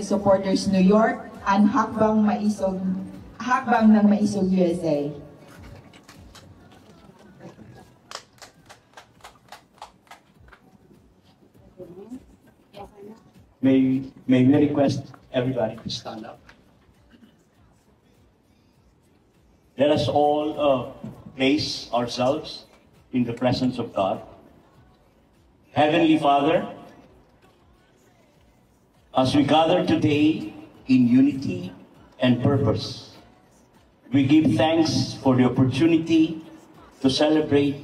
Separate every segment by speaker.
Speaker 1: Supporters New York and Hakbang ng Maisog USA.
Speaker 2: May we request everybody to stand up. Let us all place ourselves in the presence of God. Heavenly Father, as we gather today in unity and purpose, we give thanks for the opportunity to celebrate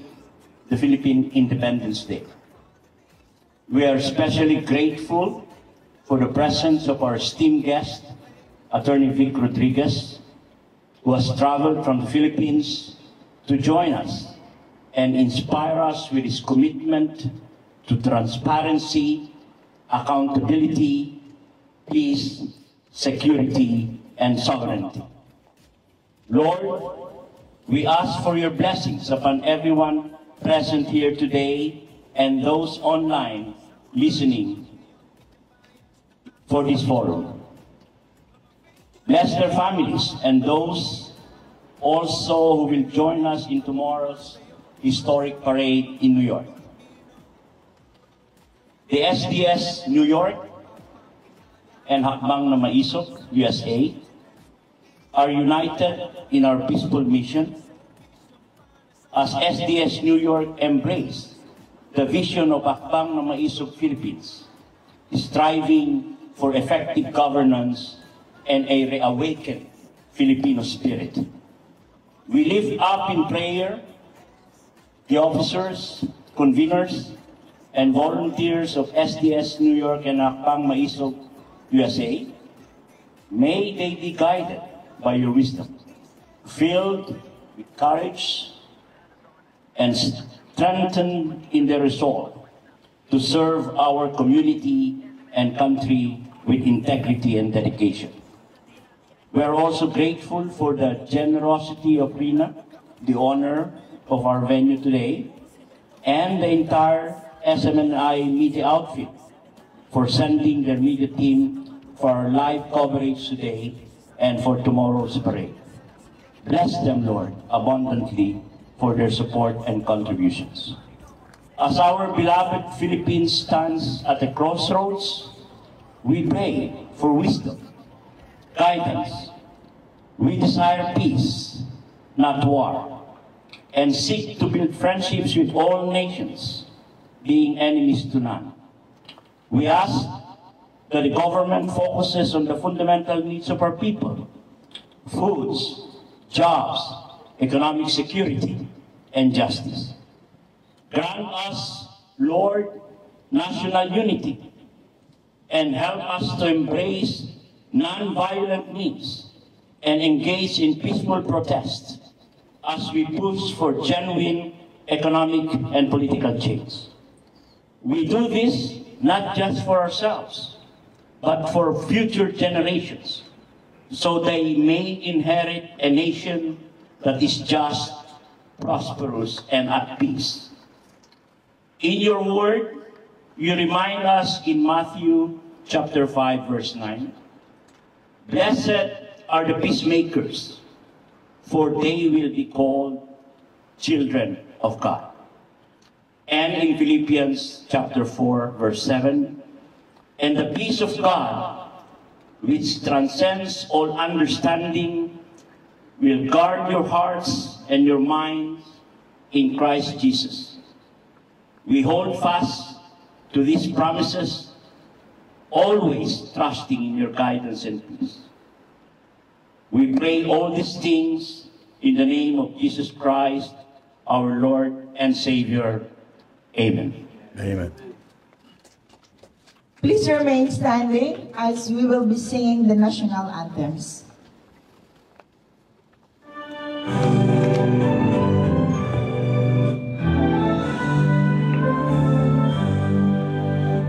Speaker 2: the Philippine Independence Day. We are especially grateful for the presence of our esteemed guest, Attorney Vic Rodriguez, who has traveled from the Philippines to join us and inspire us with his commitment to transparency, accountability, peace, security, and sovereignty. Lord, we ask for your blessings upon everyone present here today and those online listening for this forum. Bless their families and those also who will join us in tomorrow's historic parade in New York. The SDS New York and Hakbang ng Maisog USA are united in our peaceful mission as SDS New York embrace the vision of Hakbang ng Maisog Philippines, striving for effective governance and a reawakened Filipino spirit. We lift up in prayer the officers, conveners, and volunteers of SDS New York and Hakbang Maisog USA. May they be guided by your wisdom, filled with courage, and strengthened in their resolve to serve our community and country with integrity and dedication. We are also grateful for the generosity of Rina, the owner of our venue today, and the entire SMNI media outfit for sending their media team for our live coverage today and for tomorrow's parade. Bless them, Lord, abundantly for their support and contributions. As our beloved Philippines stands at a crossroads, we pray for wisdom, guidance. We desire peace, not war, and seek to build friendships with all nations, being enemies to none. We ask that the government focuses on the fundamental needs of our people: foods, jobs, economic security, and justice. Grant us, Lord, national unity, and help us to embrace non-violent means and engage in peaceful protest as we push for genuine economic and political change. We do this not just for ourselves, but for future generations, so they may inherit a nation that is just, prosperous, and at peace. In your word, you remind us in Matthew chapter 5, verse 9, "Blessed are the peacemakers, for they will be called children of God." And in Philippians chapter 4, verse 7, "And the peace of God, which transcends all understanding, will guard your hearts and your minds in Christ Jesus." We hold fast to these promises, always trusting in your guidance and peace. We pray all these things in the name of Jesus Christ, our Lord and Savior. Amen.
Speaker 3: Amen.
Speaker 1: Please remain standing as we will be singing the national anthems.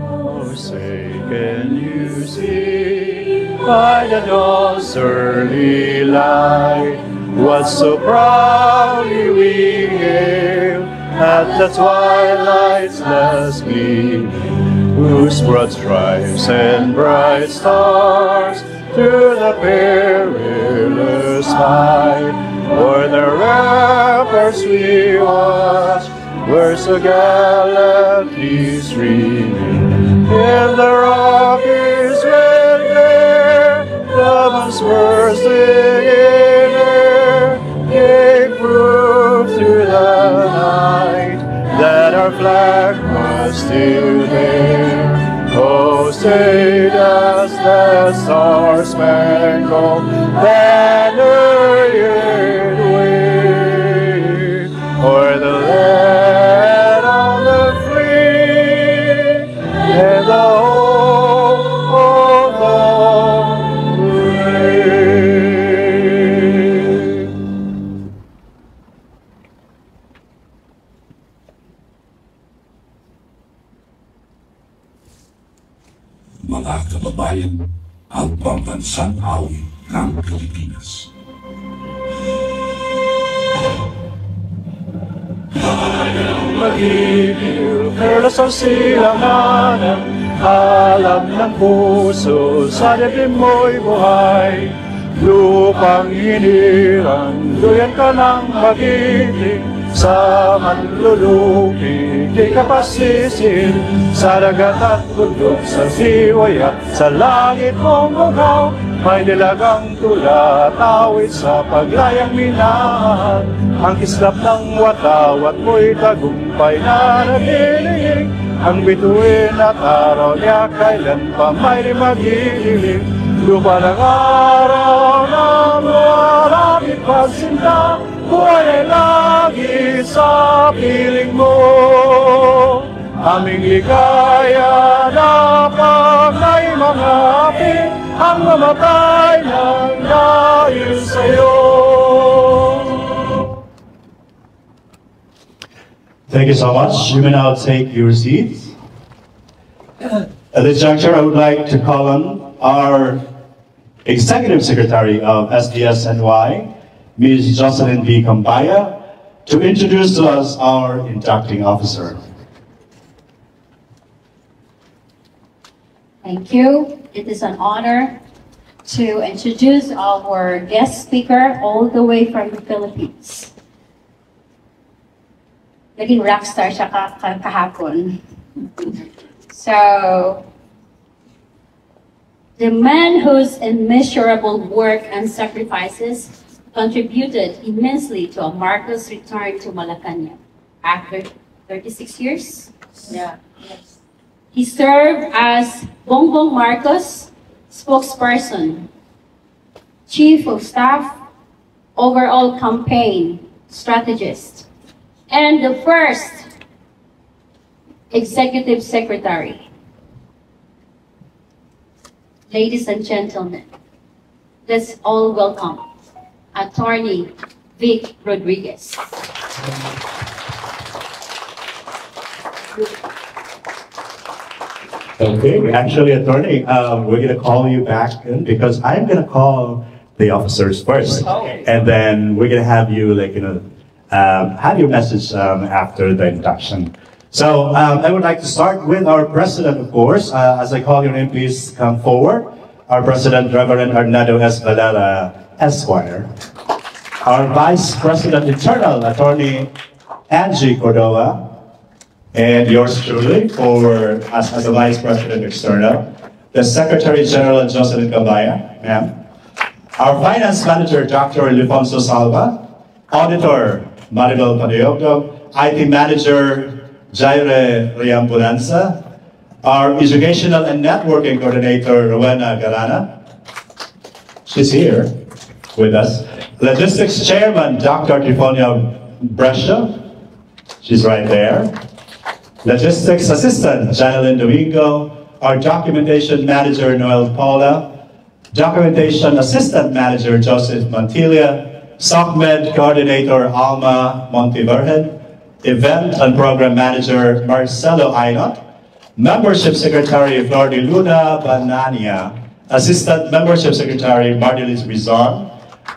Speaker 3: Oh, say, can you see by the dawn's early light what so proudly we hail at the twilight's last gleaming? whose broad stripes and bright stars through the perilous fight, o'er the ramparts we watch, were so gallantly streaming. In the Rockies when there the bursting in air gave proof through the night that our flag was still there. Oh, say does the star-spangled banner yet wave o'er the land of the free and the home of the brave?
Speaker 4: Mga kababayan, ang pambansang awit ng Pilipinas.
Speaker 3: Magigil, perlas ang silanganan, alam ng puso, sa dibdib mo'y buhay. Lupang hinirang, duyan ka ng magiting, sa manlulupi, di ka pasisin, sa dagat at bundok, sa siway at sa langit mong bugaw. May dilagang tula at awit sa paglayang minahal, ang kislap ng watawat mo'y tagumpay na nagiling. Ang bituin at araw niya kailan pa may maghihiling. Lupa ng araw na maraming pagsinta, buhay ay lagi sa piling mo. Aming ligaya na pag may mga api, ang mamatay ng dahil sa'yo. Thank you so much. You may now take your seats. At this juncture, I would like to call on our Executive Secretary of SDS-NY, Ms. Jocelyn B. Cambaya, to introduce to us our inducting officer.
Speaker 5: Thank you. It is an honor to introduce our guest speaker all the way from the Philippines. Naging rockstar siya kahapon. So, the man whose immeasurable work and sacrifices contributed immensely to a Marcos return to Malacanang after 36 years.
Speaker 1: Yeah.
Speaker 5: He served as Bongbong Marcos spokesperson, chief of staff, overall campaign strategist, and the first executive secretary. Ladies and gentlemen, let's all welcome Attorney Vic Rodriguez.
Speaker 3: Okay, actually, Attorney, we're going to call you back in because I'm going to call the officers first. And then we're going to have you, have your message after the induction. So I would like to start with our president, of course. As I call your name, please come forward. Our president, Reverend Arnado S. Valera, Esquire. Our vice president internal, Attorney Angie Cordova. And yours truly, as the vice president external, the Secretary General Jocelyn Cambaya, ma'am. Our finance manager, Dr. Ildefonso Salva. Auditor, Maribel Padayogdo. IT manager, Jaire Riampulanza, our educational and networking coordinator, Rowena Garana. She's here with us. Logistics chairman, Dr. Trifonia Brescia. She's right there. Logistics assistant, Janelyn Domingo. Our documentation manager, Noel Paula. Documentation assistant manager, Joseph Montilla. SOCMED coordinator, Alma Montevergen. Event and Program Manager Marcelo Ainot, Membership Secretary Flordi Luna Banania, Assistant Membership Secretary Mardelis Rizon,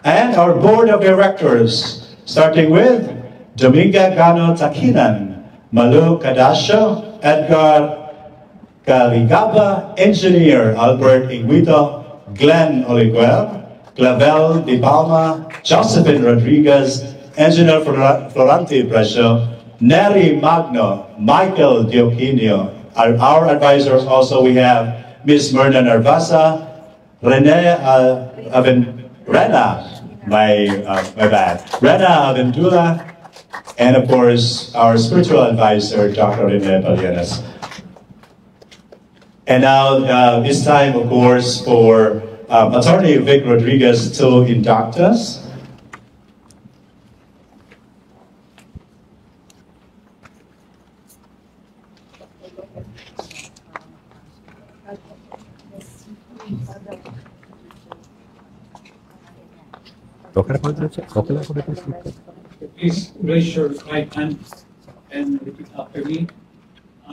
Speaker 3: and our Board of Directors, starting with Dominga Gano Takinan, Malu Cadasio, Edgar Carigaba Engineer Albert Inguito, Glenn Oliguer, Clavel Di Palma, Josephine Rodriguez, Engineer Florante Precio, Neri Magno, Michael Dioquinio. Our advisors also we have Ms. Myrna Narvasa, Rena Avendula, and of course our spiritual advisor, Dr. Rene Palleras. And now it's time, of course, for Attorney Vic Rodriguez to induct us.
Speaker 6: Please raise your right hand and repeat after me.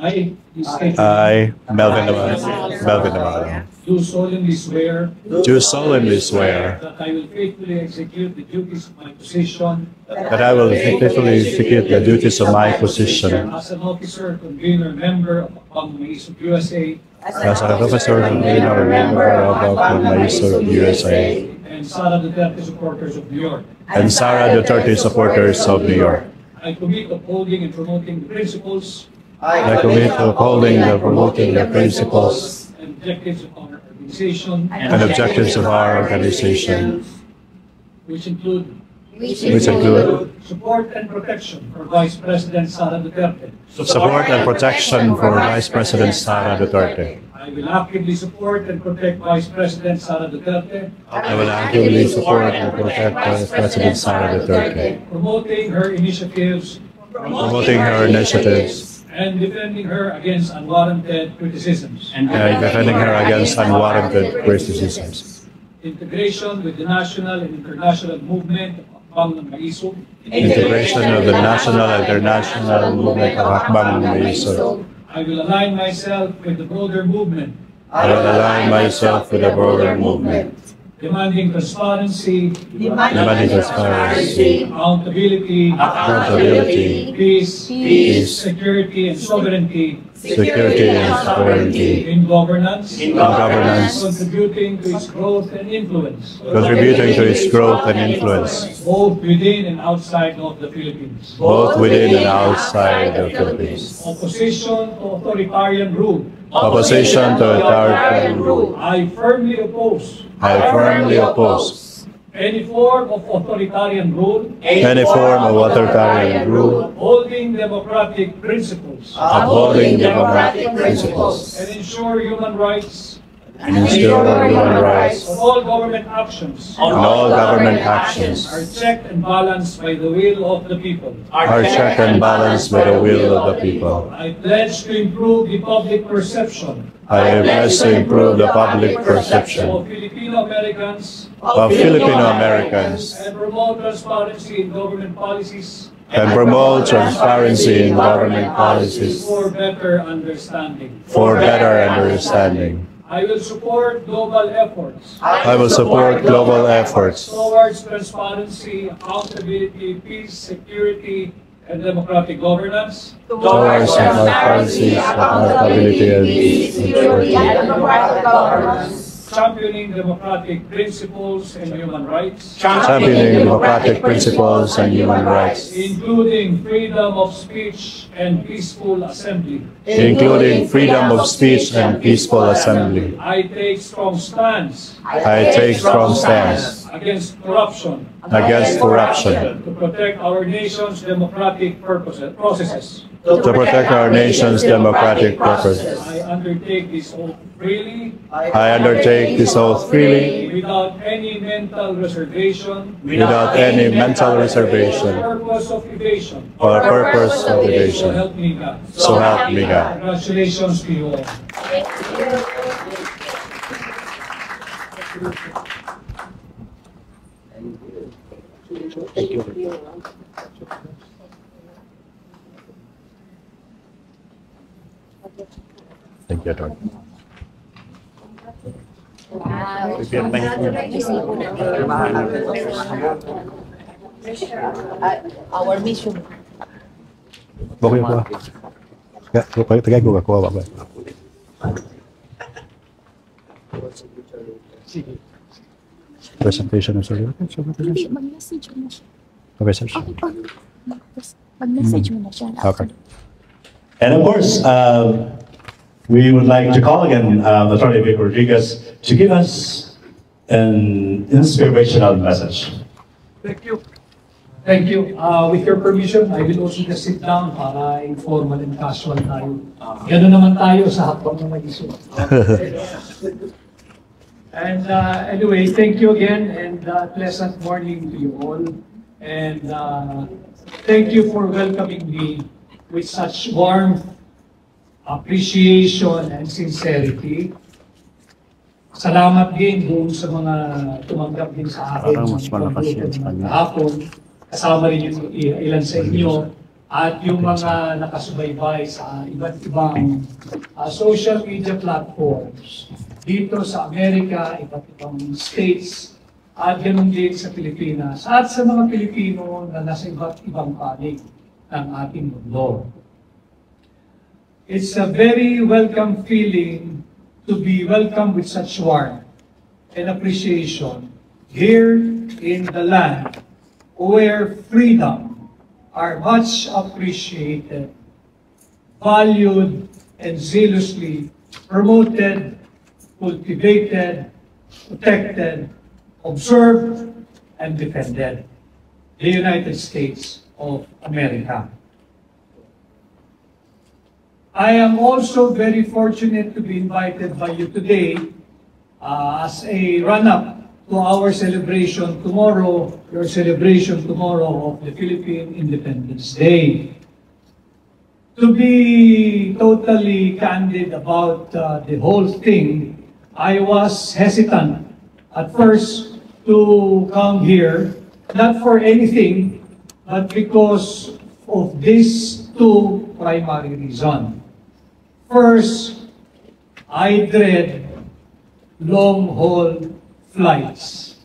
Speaker 6: I,
Speaker 3: Melvin Navarro,
Speaker 6: do solemnly swear
Speaker 3: do solemnly swear
Speaker 6: that I will faithfully execute the duties of my position
Speaker 3: that I will faithfully execute the duties of my position
Speaker 6: as an officer, convener, member of Akbang Maisog USA,
Speaker 3: as an officer and member of Akbang Maisog USA,
Speaker 6: and Sara Duterte supporters of New York.
Speaker 3: and Sara Duterte supporters of New York.
Speaker 6: I commit upholding and promoting the principles
Speaker 3: I commit to upholding and promoting the principles
Speaker 6: and objectives of our organization,
Speaker 3: and objectives of our organization,
Speaker 6: which include
Speaker 3: support
Speaker 6: and protection for Vice President Sara Duterte.
Speaker 3: support and protection for Vice President Sara Duterte.
Speaker 6: I will actively support and protect Vice President Sara Duterte,
Speaker 3: I will actively support and protect Vice President Sara Duterte,
Speaker 6: promoting her initiatives and defending her against unwarranted criticisms.
Speaker 3: and defending her against unwarranted criticisms.
Speaker 6: Integration with the national and international movement of Akbang ng Maisog.
Speaker 3: Integration of the national and international movement of Akbang Maisog.
Speaker 6: I will align myself with the broader movement,
Speaker 3: I will align myself with the broader movement,
Speaker 6: demanding transparency,
Speaker 3: transparency,
Speaker 6: accountability, peace, security, and sovereignty
Speaker 3: security and sovereignty,
Speaker 6: in governance,
Speaker 3: governance,
Speaker 6: contributing to its growth and influence,
Speaker 3: contributing to its growth and influence,
Speaker 6: both within and outside of the Philippines.
Speaker 3: both within and outside the Philippines.
Speaker 6: Opposition to authoritarian rule.
Speaker 3: Opposition to authoritarian rule.
Speaker 6: I firmly oppose
Speaker 3: I firmly oppose
Speaker 6: any form of authoritarian rule,
Speaker 3: any form of authoritarian rule,
Speaker 6: upholding democratic principles,
Speaker 3: upholding democratic principles,
Speaker 6: and ensure human rights
Speaker 3: and ensure human rights
Speaker 6: on all government actions
Speaker 3: and all government actions
Speaker 6: are checked and balanced by the will of the people.
Speaker 3: are checked and balanced by the will of the people.
Speaker 6: I pledge to improve the public perception
Speaker 3: I pledge to improve the public perception
Speaker 6: of Filipino Americans
Speaker 3: of Filipino Americans
Speaker 6: and promote transparency in government policies
Speaker 3: and promote transparency in government policies
Speaker 6: for better understanding.
Speaker 3: for better understanding.
Speaker 6: I will support global efforts
Speaker 3: I will support global efforts
Speaker 6: towards transparency, accountability, peace, security, and democratic governance,
Speaker 3: towards transparency, accountability, and security,
Speaker 6: championing democratic principles and human rights,
Speaker 3: championing democratic principles and human rights,
Speaker 6: including freedom of speech and peaceful assembly.
Speaker 3: including freedom of speech and peaceful assembly.
Speaker 6: I take strong stance
Speaker 3: I take strong stance
Speaker 6: against corruption
Speaker 3: against corruption
Speaker 6: to protect our nation's democratic processes.
Speaker 3: to protect our nation's democratic purposes.
Speaker 6: I undertake this oath freely,
Speaker 3: I undertake this oath freely
Speaker 6: without any mental reservation,
Speaker 3: without any mental reservation
Speaker 6: purpose of evasion.
Speaker 3: or purpose of
Speaker 6: So
Speaker 3: evasion.
Speaker 6: help me God.
Speaker 3: So help me God.
Speaker 6: Congratulations to you all.
Speaker 3: Thank you, Attorney.
Speaker 7: Our mission.
Speaker 3: Bagay ko. Tagay ko ako ba?
Speaker 7: Presentation of sorry.
Speaker 8: Hindi, mag-message mo na siya.
Speaker 7: Okay, sir.
Speaker 8: Okay, mag-message mo na siya.
Speaker 7: Okay.
Speaker 3: And of course, we would like to call again Attorney Vic Rodriguez to give us an inspirational message.
Speaker 6: Thank you. Thank you. With your permission, I will also just sit down para informal and casual tayo. Gano'n naman tayo sa hakbang ng mag-iso. And anyway, thank you again and pleasant morning to you all. And thank you for welcoming me with such warmth, appreciation, and sincerity. Salamat din doon sa mga tumanggap din sa akin.
Speaker 7: Parang mas malakas yun sa kanya.
Speaker 6: Kahapon, kasama rin yung ilan sa inyo at yung mga nakasubaybay sa iba't ibang social media platforms dito sa Amerika, iba't ibang states, at ganoon din sa Pilipinas, at sa mga Pilipino na nasa iba't ibang panig ng ating mundo. It's a very welcome feeling to be welcomed with such warmth and appreciation here in the land where freedom are much appreciated, valued, and zealously promoted, cultivated, protected, observed, and defended. The United States of America. I am also very fortunate to be invited by you today as a run-up to our celebration tomorrow, your celebration tomorrow of the Philippine Independence Day. To be totally candid about the whole thing, I was hesitant at first to come here, not for anything, but because of these two primary reasons. First, I dread long-haul flights.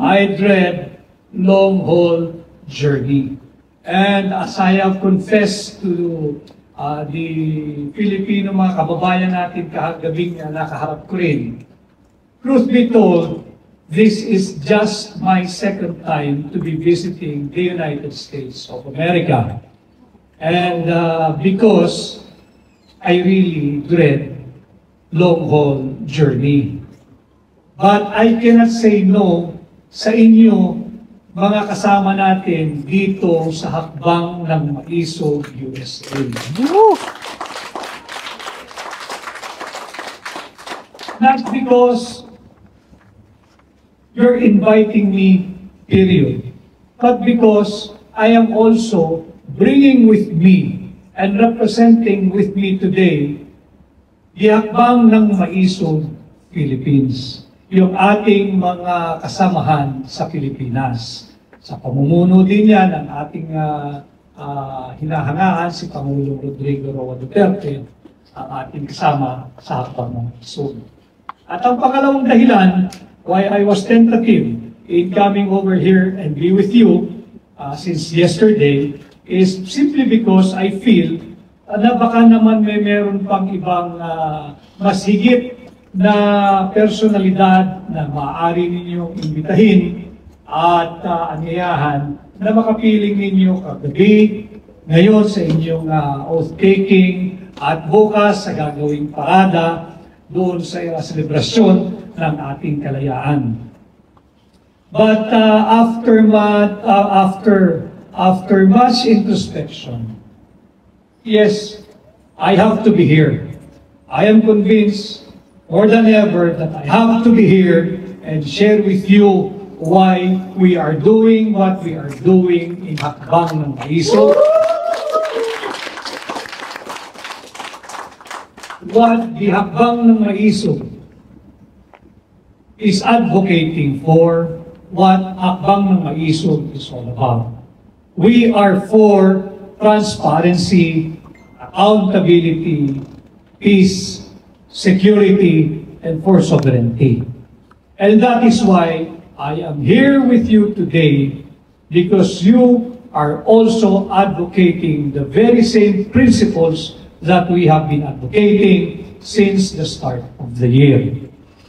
Speaker 6: I dread long-haul journey. And as I have confessed to the Filipino mga kababayan natin kahagabing nakaharap ko rin, truth be told, this is just my second time to be visiting the United States of America. And because I really dread long-haul journey. But I cannot say no sa inyo, mga kasama natin dito sa hakbang ng Maisog USA. Not because you're inviting me, period, but because I am also bringing with me and representing with me today the hakbang ng Maisog Philippines, yung ating mga kasamahan sa Pilipinas. Sa pamumuno din yan ng ating hinahangaan si Pangulong Rodrigo Roa Duterte, ang ating kasama sa hakbang ng Maisog. At ang pangalawang dahilan why I was tentative in coming over here and be with you since yesterday is simply because I feel na baka naman meron pang ibang mas higit na personalidad na maaari ninyong imbitahin at anyayahan na makapiling ninyo kagabi, ngayon sa inyong oath-taking at bukas sa gagawing parada doon sa selebrasyon ng ating kalayaan. But after much introspection, yes, I have to be here. I am convinced more than ever that I have to be here and share with you why we are doing what we are doing in Hakbang ng Maisog. What the Hakbang ng Maisog is advocating for, what Hakbang ng Maisog is all about. We are for transparency, accountability, peace, security, and for sovereignty. And that is why I am here with you today, because you are also advocating the very same principles that we have been advocating since the start of the year.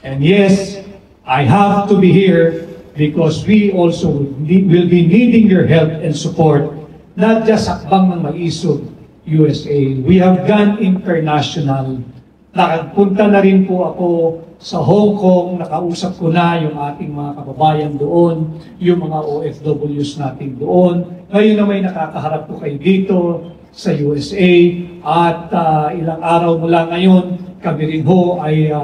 Speaker 6: And yes, I have to be here because we also will be needing your help and support, not just Hakbang ng Maisog USA. We have gone international. Nakapunta na rin po ako sa Hong Kong, nakausap ko na yung ating mga kababayan doon, yung mga OFWs natin doon. Ngayon na may nakakaharap ko kayo dito sa USA at ilang araw mula ngayon, kami rin ho ay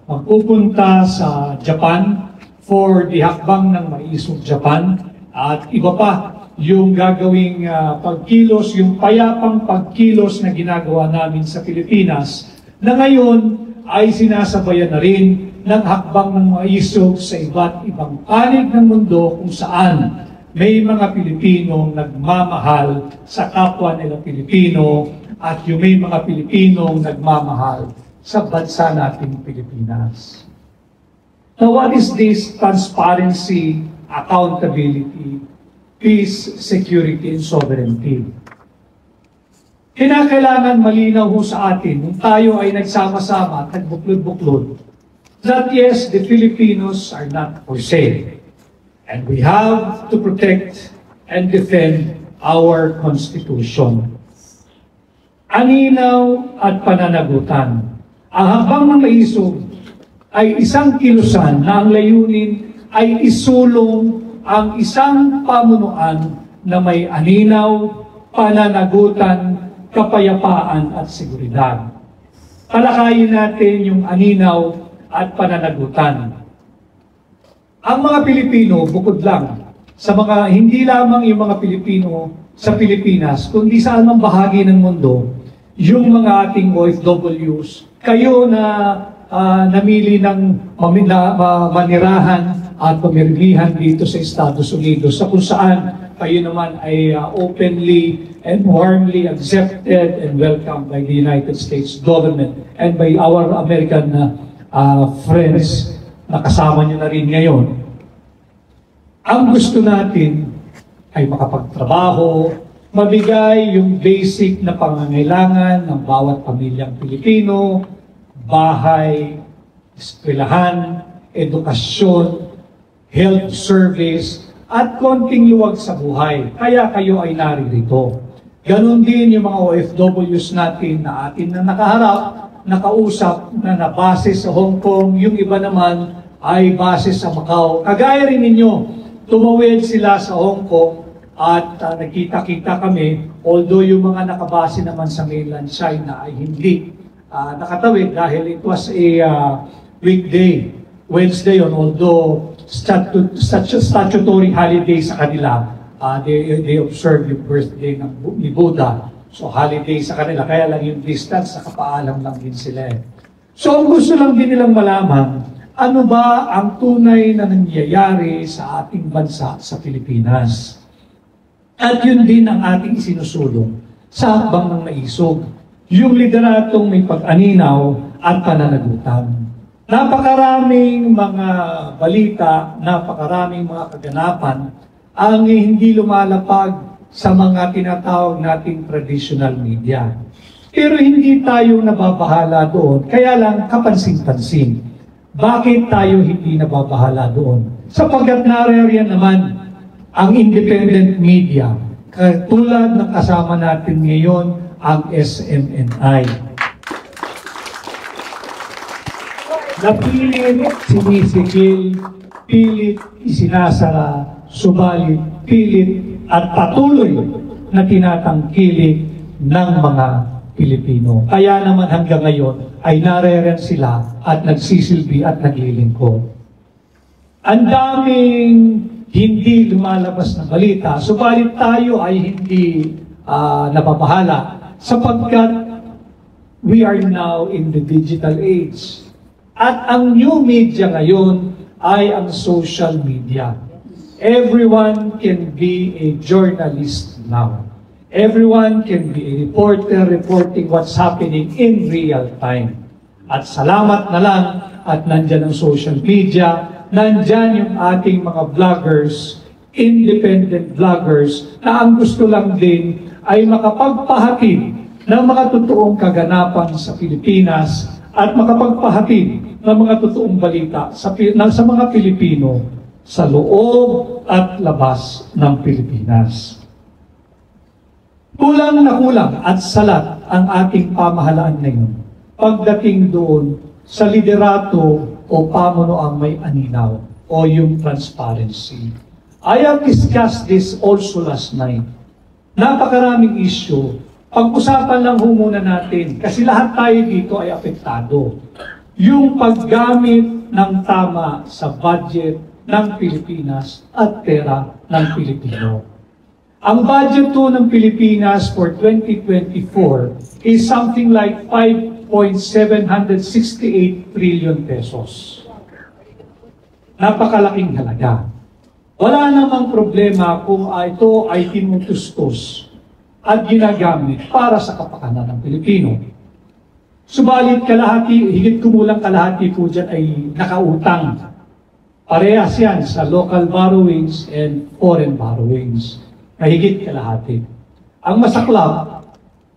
Speaker 6: magpupunta sa Japan for the Hakbang ng Maisog Japan at iba pa yung gagawing pagkilos, yung payapang pagkilos na ginagawa namin sa Pilipinas na ngayon ay sinasabayan na rin ng Hakbang ng Maisog sa iba't ibang panig ng mundo kung saan may mga Pilipinong nagmamahal sa kapwa nila Pilipino at yung may mga Pilipinong nagmamahal sa bansa nating Pilipinas. Now, what is this transparency, accountability, peace, security, and sovereignty? Kinakailangan malinaw ho sa atin nung tayo ay nagsama-sama at nagbuklod-buklod that yes, the Filipinos are not for sale. And we have to protect and defend our Constitution. Aninaw at pananagutan. Ang Hakbang ng Maisog ay isang kilusan na ang layunin ay isulong ang isang pamunuan na may aninaw, pananagutan, kapayapaan at seguridad. Talakayin natin yung aninaw at pananagutan. Ang mga Pilipino, bukod lang sa mga, hindi lamang yung mga Pilipino sa Pilipinas, kundi sa anong bahagi ng mundo, yung mga ating OFWs, kayo na namili ng manirahan at pamirmihan dito sa Estados Unidos, sa kung saan kayo naman ay openly and warmly accepted and welcomed by the United States government and by our American friends na kasama nyo na rin ngayon. Ang gusto natin ay makapagtrabaho, mabigay yung basic na pangangailangan ng bawat pamilyang Pilipino, bahay, eskwelahan, edukasyon, health service, at konting luwag sa buhay. Kaya kayo ay naririto. Ganon din yung mga OFWs natin na atin na nakaharap, nakausap, na nabase sa Hong Kong, yung iba naman ay base sa Macau. Kagaya rin ninyo, tumawid sila sa Hong Kong at nagkita-kita kami, although yung mga nakabase naman sa mainland China ay hindi nakatawid dahil it was a weekday, Wednesday yun, although statutory holiday sa kanila, they observe yung birthday ni Buddha. So holiday sa kanila, kaya lang yung distance, nakapaalam lang din sila. So ang gusto lang din nilang malaman, ano ba ang tunay na nangyayari sa ating bansa sa Pilipinas? At yun din ang ating sinusulong sa Hakbang ng Maisog, yung lideratong may pag-aninaw at pananagutan. Napakaraming mga balita, napakaraming mga kaganapan ang hindi lumalapag sa mga tinatawag nating traditional media. Pero hindi tayo nababahala doon, kaya lang kapansin-pansin. Bakit tayo hindi nababahala doon? Sapagkat naririyan naman ang independent media, katulad ng kasama natin ngayon, ang SMNI. Napilit, sinisikil, pilit, isinasara, subalit, pilit, at patuloy na tinatangkilik ng mga Pilipino. Kaya naman hanggang ngayon ay naririyan sila at nagsisilbi at naglilingkod. Ang daming hindi lumalabas na balita, subalit tayo ay hindi nababahala sapagkat we are now in the digital age. At ang new media ngayon ay ang social media. Everyone can be a journalist now. Everyone can be a reporter reporting what's happening in real time. At salamat na lang at nandyan ang social media, nandyan yung ating mga vloggers, independent vloggers, na ang gusto lang din ay makapagpahatid ng mga totoong kaganapan sa Pilipinas at makapagpahatid ng mga totoong balita sa mga Pilipino sa loob at labas ng Pilipinas. Kulang na kulang at salat ang ating pamahalaan ngayon pagdating doon sa liderato o pamunuang may aninaw o yung transparency. I have discussed this also last night. Napakaraming issue. Pag-usapan lang ho muna natin kasi lahat tayo dito ay apektado. Yung paggamit ng tama sa budget ng Pilipinas at pera ng Pilipino. Ang budget to ng Pilipinas for 2024 is something like 5.768 trillion pesos. Napakalaking halaga. Wala namang problema kung ito ay tinutustos at ginagamit para sa kapakanan ng Pilipino. Subalit kalahati, higit kumulang kalahati po dyan ay nakautang. Parehas yan sa local borrowings and foreign borrowings. Higit kalahati. Ang masaklap,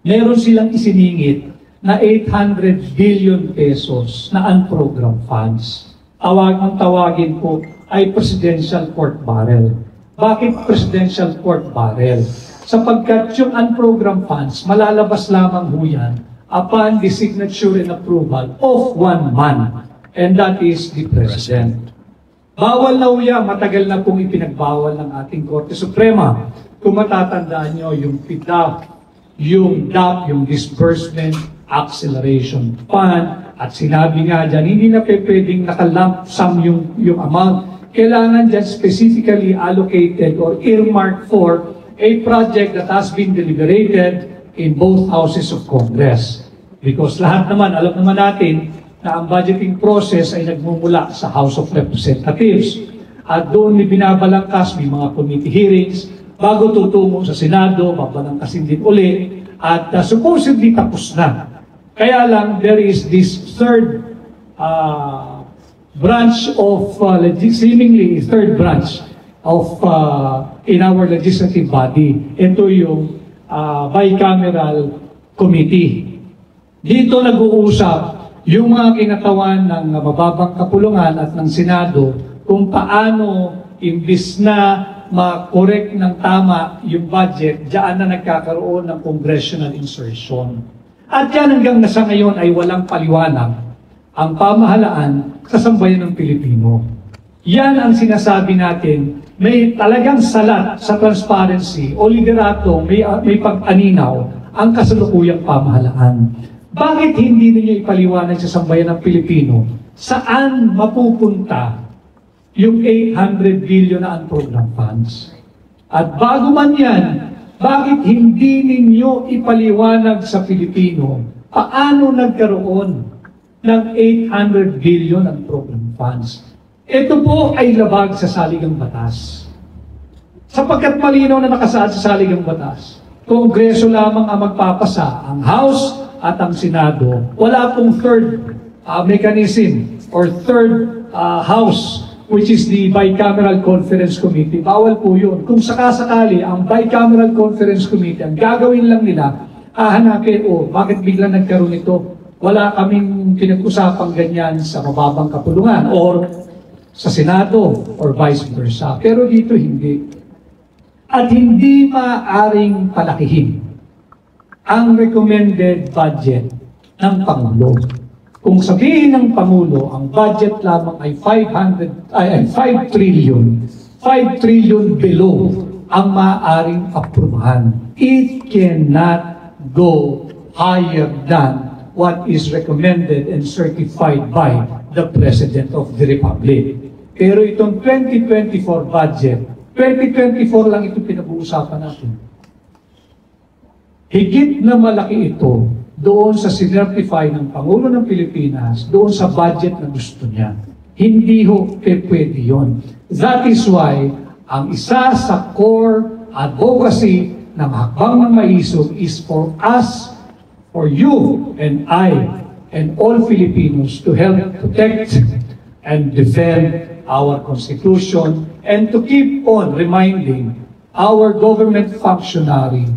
Speaker 6: meron silang isiningit na 800 billion pesos na unprogrammed funds. Ang tawagin po ay Presidential Court Barrel. Bakit Presidential Court Barrel? Sapagkat yung unprogrammed funds, malalabas lamang ho yan upon the signature and approval of one man, and that is the President. Bawal na uya, matagal na pong ipinagbawal ng ating Korte Suprema. Kung matatandaan nyo, yung PDAP, yung DAP, yung Disbursement Acceleration Fund, at sinabi nga dyan, hindi na pwedeng nakalump sum yung amount. Kailangan dyan specifically allocated or earmarked for a project that has been deliberated in both houses of Congress. Because lahat naman, alam naman natin, na ang budgeting process ay nagmumula sa House of Representatives. At doon may binabalangkas, may mga committee hearings, bago tutungo sa Senado, babalangkasin din uli, at supposedly tapos na. Kaya lang, there is this third branch of, seemingly third branch of, in our legislative body. Ito yung bicameral committee. Dito nag-uusap yung mga kinatawan ng mababang kapulungan at ng Senado kung paano imbis na ma-correct ng tama yung budget, diyan na nagkakaroon ng congressional insertion. At yan hanggang nasa ngayon ay walang paliwanag ang pamahalaan sa sambayan ng Pilipino. Yan ang sinasabi natin, may talagang salat sa transparency o liderato, may pag-aninaw ang kasalukuyang pamahalaan. Bakit hindi ninyo ipaliwanag sa sambayan ng Pilipino saan mapupunta yung 800 billion na unprogrammed funds? At bago man yan, bakit hindi ninyo ipaliwanag sa Pilipino paano nagkaroon ng 800 billion unprogrammed funds? Ito po ay labag sa saligang batas. Sapagkat malinaw na nakasaad sa saligang batas, Kongreso lamang ang magpapasa, ang House at ang Senado. Wala pong third mechanism or third house, which is the Bicameral Conference Committee. Bawal po yun. Kung sakasakali, ang Bicameral Conference Committee, ang gagawin lang nila, hahanapin, bakit biglang nagkaroon ito? Wala kaming pinag-usapang ganyan sa mababang kapulungan or sa Senado or vice versa. Pero dito hindi. At hindi maaaring palakihin ang recommended budget ng Pangulo. Kung sabihin ng Pangulo, ang budget lamang ay 5 trillion below ang maaaring aprubahan. It cannot go higher than what is recommended and certified by the President of the Republic. Pero itong 2024 budget, 2024 lang ito pinag-uusapan natin. Higit na malaki ito doon sa sinertify ng Pangulo ng Pilipinas, doon sa budget na gusto niya. Hindi ho pwede yun. That is why, ang isa sa core advocacy ng Hakbang ng Maisog is for us, for you and I, and all Filipinos to help protect and defend our Constitution and to keep on reminding our government functionary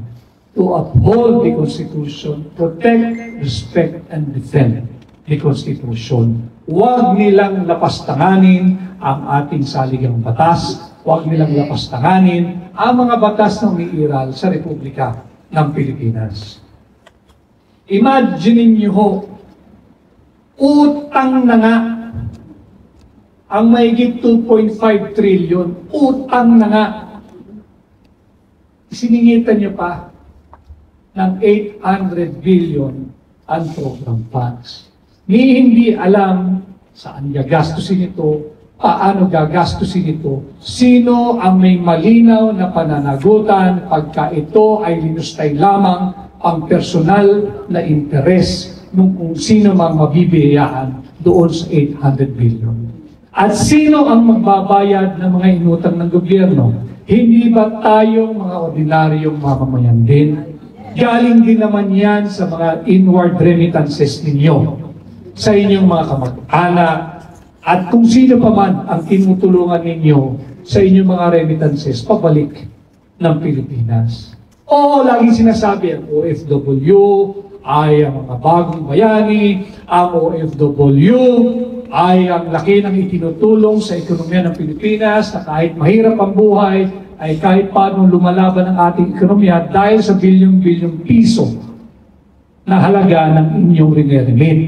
Speaker 6: to uphold the Constitution, protect, respect, and defend. the Constitution. Huwag nilang lapastanganin ang ating saligang batas. Huwag nilang lapastanganin ang mga batas na umiiral sa Republika ng Pilipinas. Imagine niyo ho, utang na nga ang mahigit 2.5 trillion, utang na nga. Siningitan niyo pa ng 800 billion ang program funds. Ni hindi alam saan gagastusin ito, paano gagastusin ito, sino ang may malinaw na pananagutan pagka ito ay linustay lamang ang personal na interes ng kung sino mang mabibiyayaan doon sa 800 billion. At sino ang magbabayad ng mga inutang ng gobyerno? Hindi ba tayong mga ordinaryong mamamayan din? Galing din naman yan sa mga inward remittances ninyo, sa inyong mga kamag-anak, at kung sino pa man ang tinutulungan ninyo sa inyong mga remittances pabalik ng Pilipinas. Oo, laging sinasabi ang OFW ay ang mga bagong bayani, ang OFW ay ang laki ng itinutulong sa ekonomiya ng Pilipinas na kahit mahirap ang buhay, ay kahit paano lumalaban ang ating ekonomiya dahil sa bilyong-bilyong piso na halaga ng inyong rineremit.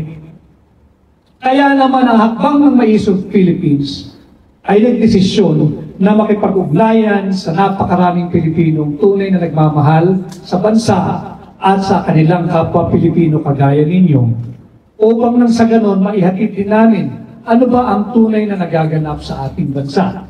Speaker 6: Kaya naman ang hakbang ng Maisog Philippines ay nagdesisyon na makipag-ugnayan sa napakaraming Pilipinong tunay na nagmamahal sa bansa at sa kanilang kapwa Pilipino kagaya ninyo, upang nang sa ganon maihatid din namin ano ba ang tunay na nagaganap sa ating bansa.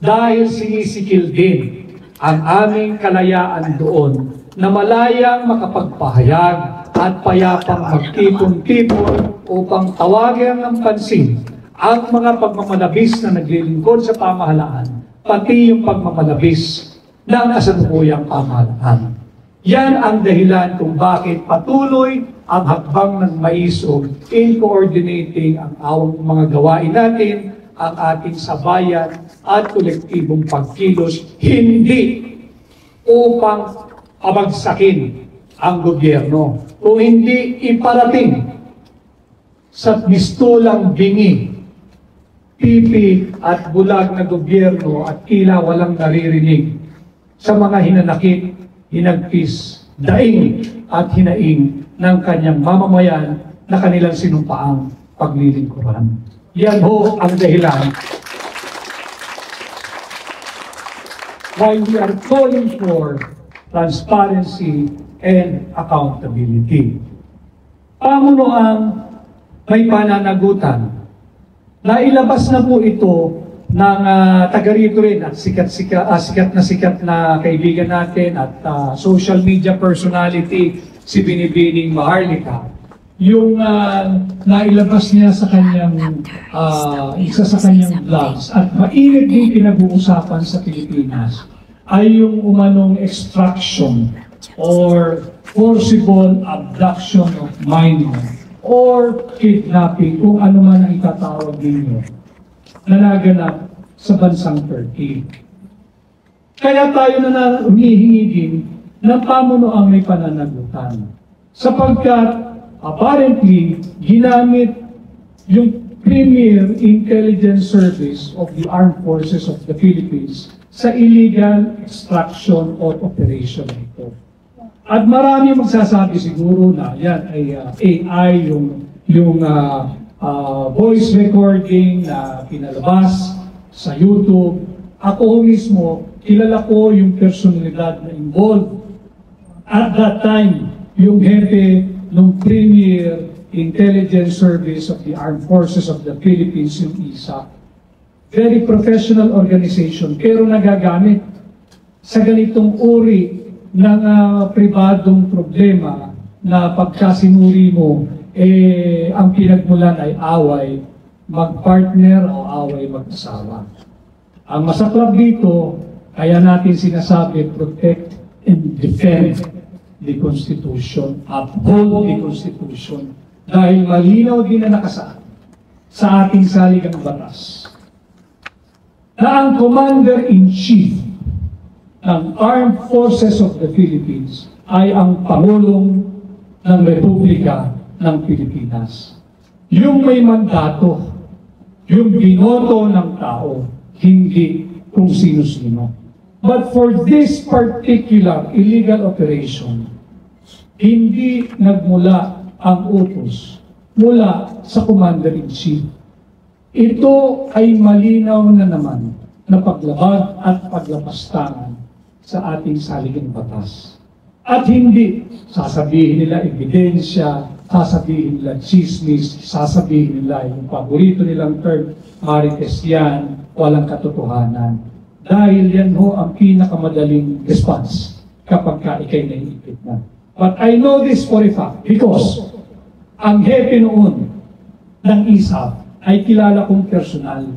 Speaker 6: Dahil sinisikil din ang aming kalayaan doon na malayang makapagpahayag at payapang magtipon-tipon upang tawagan ng pansin ang mga pagmamalabis na naglilingkod sa pamahalaan, pati yung pagmamalabis ng kasalukuyang pamahalaan. Yan ang dahilan kung bakit patuloy ang hakbang ng Maisog in coordinating ang mga gawain natin, ang ating sabayan at kolektibong pagkilos, hindi upang pabagsakin ang gobyerno, kung hindi iparating sa mistulang bingi, pipi at bulag na gobyerno at tila walang naririnig sa mga hinanakit, hinagpis, daing at hinaing ng kanyang mamamayan na kanilang sinumpaang paglilingkuran. Yan ho ang dahilan why we are calling for transparency and accountability. Pamunuang may pananagutan. Nailabas na po ito ng taga rito rin at sikat na kaibigan natin at social media personality si Binibining Maharlika. Yung nailabas niya sa kanyang isa sa kanyang vlogs at mainit din pinag-uusapan sa Pilipinas ay yung umanong extraction or forcible abduction of minor or kidnapping, kung ano man ang itatawag ninyo, na naganap sa bansang Turkey. Kaya tayo na humihingi din ng pamunuang may pananagutan. Sapagkat apparently, ginamit yung Premier Intelligence Service of the Armed Forces of the Philippines sa illegal extraction or operation ito. At marami magsasabi siguro na yan ay AI, yung voice recording na pinalabas sa YouTube. Ako mismo, kilala ko yung personalidad na involved. At that time, yung hepe ng Premier Intelligence Service of the Armed Forces of the Philippines, yung ISA. Very professional organization, pero nagagamit sa ganitong uri ng pribadong problema na pagkasinuri mo, ang pinagmulan ay away magpartner o away mag-asawa. Ang masaklap dito, kaya natin sinasabi, protect and defend the Constitution, uphold the Constitution, dahil malinaw din na nakasaad sa ating saligang batas na ang Commander-in-Chief ng Armed Forces of the Philippines ay ang Pangulong ng Republika ng Pilipinas. yung may mandato, yung binoto ng tao, hindi kung sino-sino. But for this particular illegal operation, hindi nagmula ang utos mula sa Commander-in-Chief. Ito ay malinaw na naman na paglabag at paglapastangan sa ating saligang batas. At hindi sasabihin nila ebidensya, sasabihin nila chismis, sasabihin nila yung paborito nilang term, marites yan, walang katotohanan. Dahil yan ho ang pinakamadaling response kapag ka ikay naiipit na. But I know this for a fact because ang hepe noon ng ISAF ay kilala kong personal,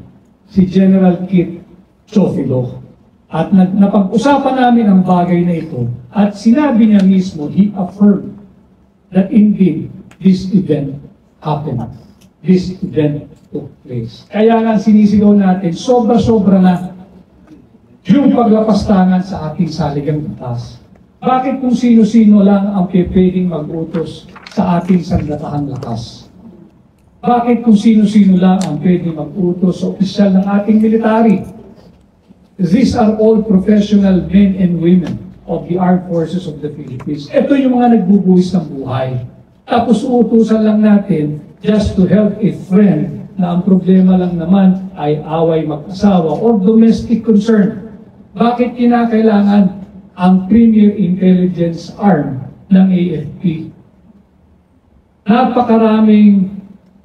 Speaker 6: si General Kit Chofilo. At napag-usapan namin ang bagay na ito at sinabi niya mismo, he affirmed that indeed this event happened. This event took place. Kaya nga sinisigaw natin, sobra-sobra na yung paglapastangan sa ating saligang batas. Bakit kung sino-sino lang ang pwedeng mag-utos sa ating sandatahang lakas? Bakit kung sino-sino lang ang pwedeng mag-utos sa opisyal ng ating military? These are all professional men and women of the Armed Forces of the Philippines. Ito yung mga nagbubuhis ng buhay. Tapos uutusan lang natin just to help a friend na ang problema lang naman ay away mag-asawa or domestic concern. Bakit kinakailangan ang premier intelligence arm ng AFP? Napakaraming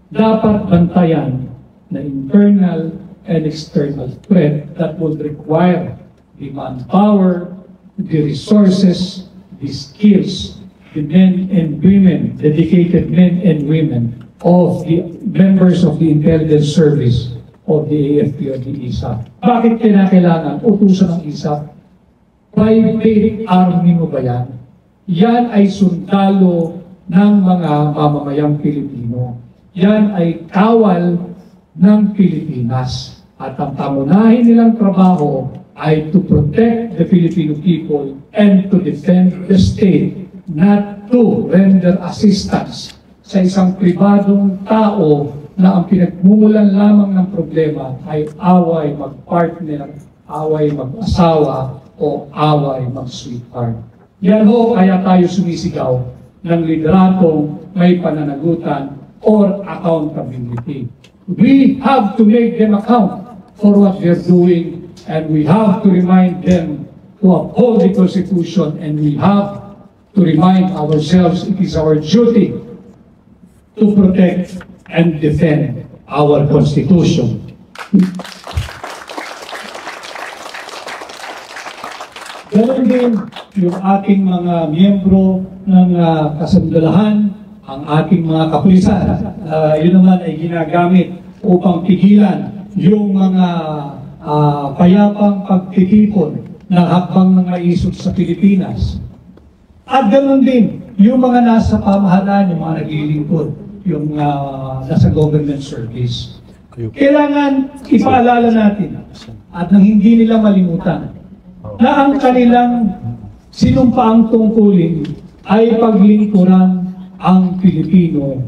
Speaker 6: dapat bantayan na internal and external threat that would require the manpower, the resources, the skills, the men and women, dedicated men and women of the members of the intelligence service of the AFP or the ISAF. Bakit kinakailangan utusan ng ISAF? Private army mo ba yan? Yan ay sundalo ng mga mamamayang Pilipino. Yan ay kawal ng Pilipinas. At ang pangunahin nilang trabaho ay to protect the Filipino people and to defend the state, not to render assistance sa isang pribadong tao na ang pinagmumulan lamang ng problema ay away mag-partner, away mag-asawa, o away mag-sweetheart. Yan ho kaya tayo sumisigaw ng lideratong may pananagutan or accountability. We have to make them account for what they're doing, and we have to remind them to uphold the Constitution, and we have to remind ourselves it is our duty to protect and defend our Constitution. Ganon din yung ating mga miyembro ng kasandalahan, ang ating mga kapulisan. Yun naman ay ginagamit upang pigilan yung mga payapang pagtitipon ng hakbang ng maisog sa Pilipinas. At ganon din yung mga nasa pamahalaan, yung mga naglilingkod, yung nasa government service. Kailangan ipaalala natin at nang hindi nila malimutan na ang kanilang sinumpaang tungkulin ay paglingkuran ang Pilipino,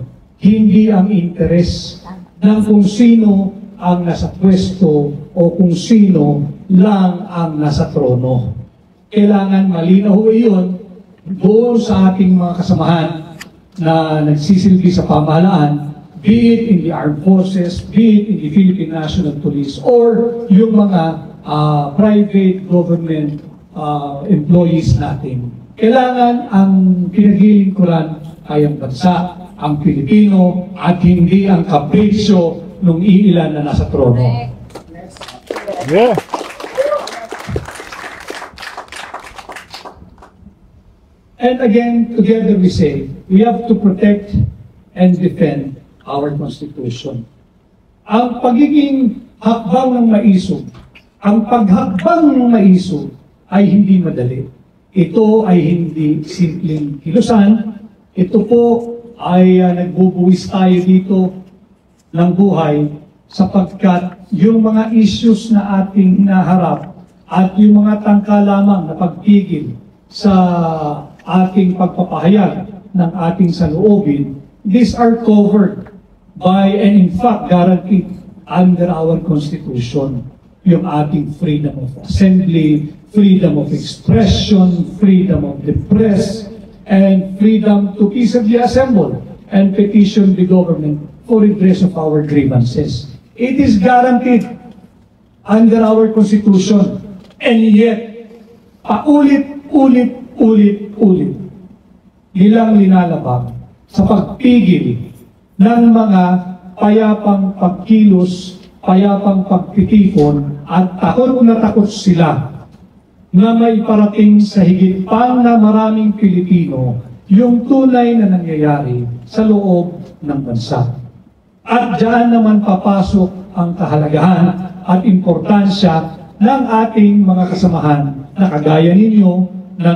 Speaker 6: hindi ang interes ng kung sino ang nasa pwesto o kung sino lang ang nasa trono. Kailangan malinaw iyon doon sa ating mga kasamahan na nagsisilbi sa pamahalaan, be it in the armed forces, be it in the Philippine National Police, or yung mga private government employees natin. Kailangan ang pinaglilingkuran ay ang bansa, ang Pilipino, at hindi ang kapritsyo ng iilan na nasa trono.
Speaker 7: Yeah.
Speaker 6: And again, together we say, we have to protect and defend our Constitution. Ang pagiging hakbang ng maisog, ang paghakbang ng maisog ay hindi madali. Ito ay hindi simpleng kilusan. Ito po ay nagbubuwis tayo dito ng buhay sapagkat yung mga issues na ating hinaharap at yung mga tangka lamang na pagpigil sa ating pagpapahayag ng ating saloobin, these are covered by, and in fact guaranteed under our Constitution, yung ating freedom of assembly, freedom of expression, freedom of the press, and freedom to peaceably assemble and petition the government for redress of our grievances. It is guaranteed under our Constitution, and yet, paulit-ulit nilang linalabag sa pagpigil ng mga payapang pagkilos, payapang pagtitipon, at takot na takot sila na may parating sa higit pang na maraming Pilipino yung tunay na nangyayari sa loob ng bansa. At diyan naman papasok ang kahalagahan at importansya ng ating mga kasamahan na kagaya ninyo, na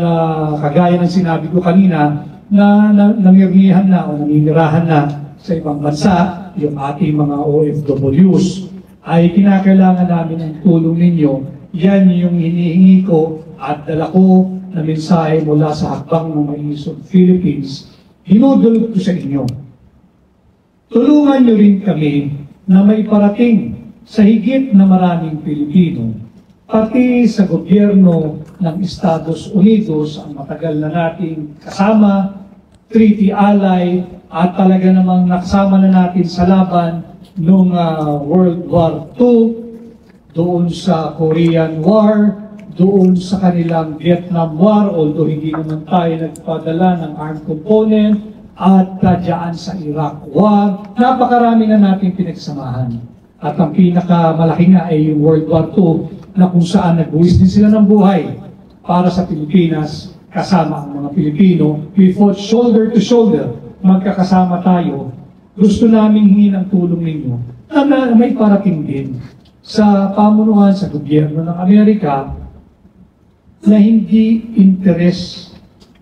Speaker 6: kagaya ng sinabi ko kanina, na namirnihan na o naninirahan na sa ibang bansa, yung ating mga OFWs, ay kinakailangan namin ng tulong ninyo. Yan yung hinihingi ko at dala ko na mensahe mula sa Hakbang ng Maisog Philippines. Hinudulog ko sa inyo. Tulungan nyo rin kami na may parating sa higit na maraming Pilipino, pati sa gobyerno ng Estados Unidos, ang matagal na nating kasama, treaty ally, at talaga namang nakasama na natin sa laban noong World War II, doon sa Korean War, doon sa kanilang Vietnam War, although hindi naman tayo nagpadala ng armed component, at dyan sa Iraq War. Napakarami na natin pinagsamahan. At ang pinakamalaki nga ay yung World War II, na kung saan nagbuwis din sila ng buhay para sa Pilipinas, kasama ang mga Pilipino. We fought shoulder to shoulder, magkakasama tayo. Gusto namin hingin ang tulong ninyo na may parating din sa pamunuan sa gobyerno ng Amerika na hindi interes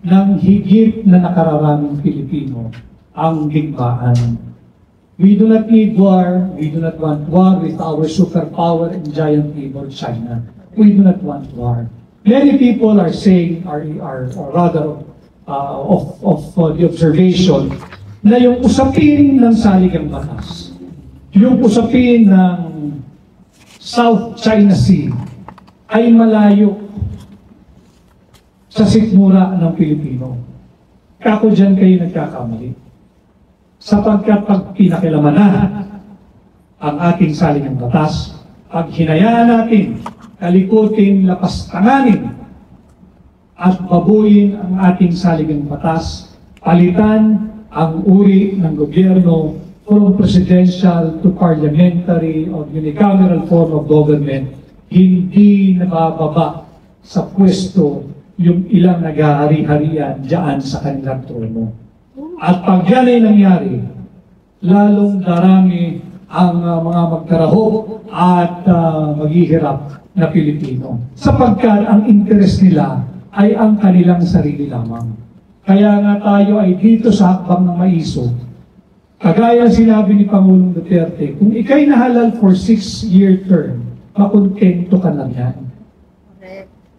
Speaker 6: ng higit na nakararaming Pilipino ang digmaan. We do not need war. We do not want war with our superpower and giant neighbor China. We do not want war. Many people are saying, or rather, of the observation, na yung usapin ng saligang batas, yung usapin ng South China Sea, ay malayo sa sikmura ng Pilipino. Kako dyan kayo nagkakamali. Sapagkat pag pinakilaman na ang ating saligang batas, pag hinayaan natin, kalikutin, lapastanganin, at babuyin ang ating saligang batas, palitan ang uri ng gobyerno from presidential to parliamentary or unicameral form of government, hindi nabababa sa pwesto yung ilang naghahari-harian dyan sa kanilang trono. At pag yan ay nangyari, lalong darami ang mga magkarahop at maghihirap na Pilipino. Sapagkat ang interes nila ay ang kanilang sarili lamang. Kaya nga tayo ay dito sa Hakbang ng Maisog. Kagaya sinabi ni Pangulong Duterte, kung ikay nahalal for 6-year term, makontento ka lang yan.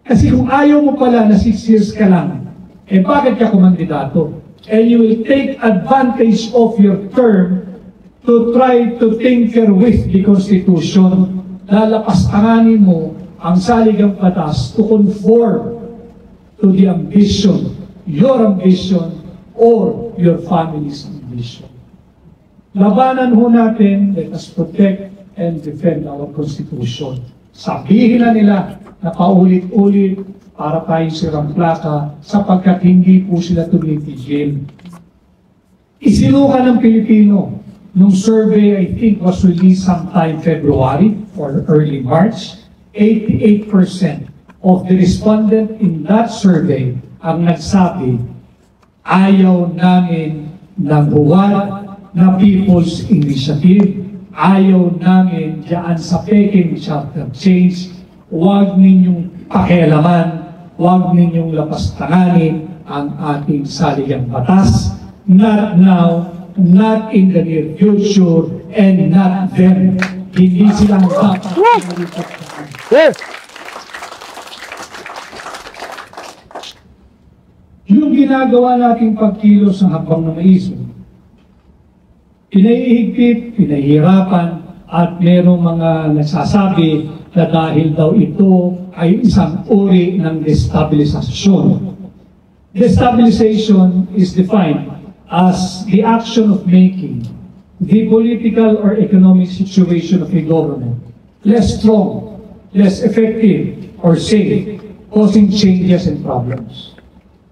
Speaker 6: Kasi kung ayaw mo pala na 6 years ka lang, eh bakit ka kumandidato? And you will take advantage of your term to try to tinker with the Constitution. Lalapastanganin mo ang saligang batas to conform to the ambition, your ambition, or your family's ambition. Labanan ho natin, let us protect and defend our Constitution. Sabihin na nila na paulit-ulit para tayong sirang plaka sapagkat hindi po sila tumitigil. Isinuka ng Pilipino nung survey, I think was released sometime February or early March, 88% of the respondent in that survey ang nagsabi, ayaw namin ng buwan na People's Initiative, ayaw namin dyan sa Peking Charter Change, huwag ninyong pakialaman, huwag ninyong lapastanganin ang ating saligang batas, not now, not in the near future, and not then. Hindi silang dapat
Speaker 7: Yes!
Speaker 6: Yung ginagawa nating pagkilos ng Hakbang ng Maisog pinahihigpit, pinahihirapan, at merong mga nagsasabi na dahil daw ito ay isang uri ng destabilisasyon. Destabilization is defined as the action of making the political or economic situation of a government less strong, less effective, or safe, causing changes and problems.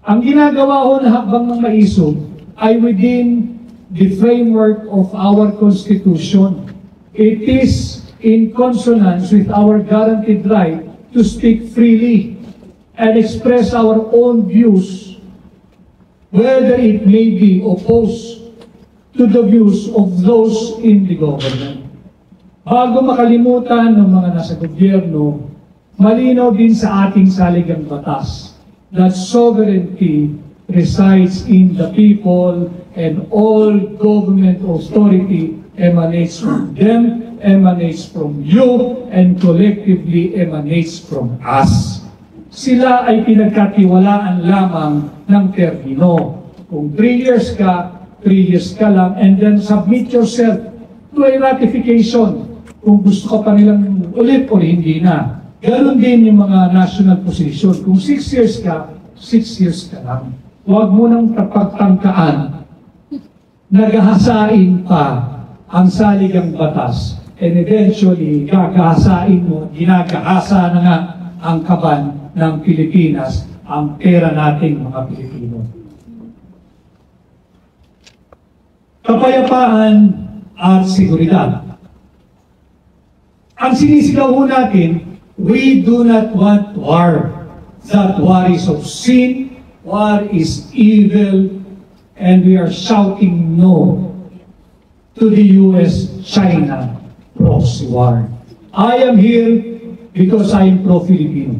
Speaker 6: Ang ginagawa ho na hakbang ng maisog ay within the framework of our Constitution. It is in consonance with our guaranteed right to speak freely and express our own views, whether it may be opposed to the views of those in the government. Bago makalimutan ng mga nasa gobyerno, malinaw din sa ating saligang batas that sovereignty resides in the people and all government authority emanates from them, emanates from you, and collectively emanates from us. Sila ay pinagkatiwalaan lamang ng termino. Kung 3 years ka, 3 years ka lang, and then submit yourself to a ratification kung gusto ka pa nilang ulit o hindi na. Ganon din yung mga national position. Kung 6 years ka, 6 years ka lang. Huwag mo nang pagtangkaan. Naghahasain pa ang saligang batas, and eventually gagahasain mo, ginagahasa na nga ang kaban ng Pilipinas, ang pera nating mga Pilipino. Kapayapaan at seguridad. Ang sinisigaw ho natin, we do not want war. That war is of sin, war is evil, and we are shouting no to the US-China proxy war. I am here because I am pro-Filipino.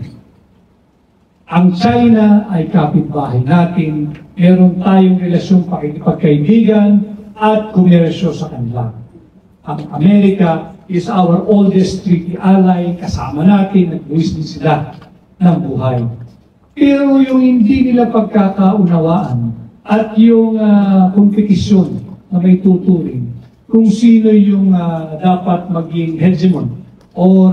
Speaker 6: Ang China ay kapitbahay natin, meron tayong relasyong pakikipagkaibigan at komersyo sa kanila. Ang Amerika is our oldest treaty ally, kasama natin, nagbuwis din sila ng buhay. Pero yung hindi nila pagkakaunawaan at yung kompetisyon na may tuturing, kung sino yung dapat maging hegemon or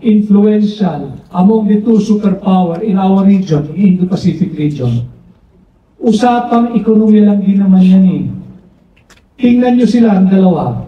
Speaker 6: influential among the two superpower in our region, in Indo-Pacific region. Usapang ekonomiya lang din naman yan eh. Tingnan nyo sila ang dalawa.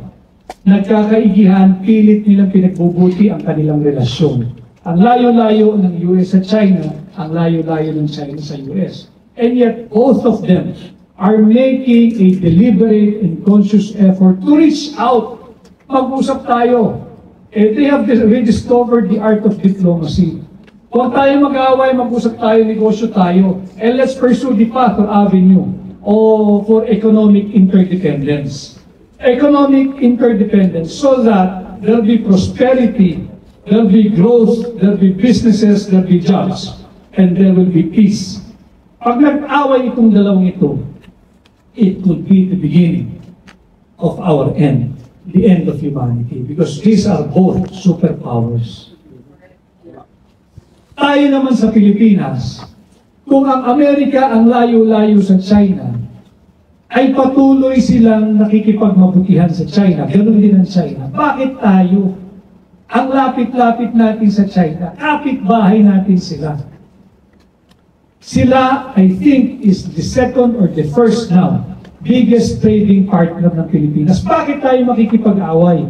Speaker 6: Nagkakaigihan, pilit nilang pinagbubuti ang kanilang relasyon. Ang layo-layo ng US sa China, ang layo-layo ng China sa US. And yet, both of them are making a deliberate and conscious effort to reach out. Mag-usap tayo. They have rediscovered the art of diplomacy. Huwag tayo mag-away, mag-usap tayo, negosyo tayo. And let's pursue the path or avenue for economic interdependence. Economic interdependence so that there'll be prosperity, there'll be growth, there'll be businesses, there'll be jobs, and there will be peace. Pag nag-away itong dalawang ito, it could be the beginning of our end, the end of humanity, because these are both superpowers. Tayo naman sa Pilipinas, kung ang Amerika ang layo-layo sa China, ay patuloy silang nakikipagmabutihan sa China, ganoon din ang China. Bakit tayo? Ang lapit-lapit natin sa China, kapit-bahay natin sila. Sila, I think, is the second or the first now biggest trading partner ng Pilipinas. Bakit tayo makikipag-away?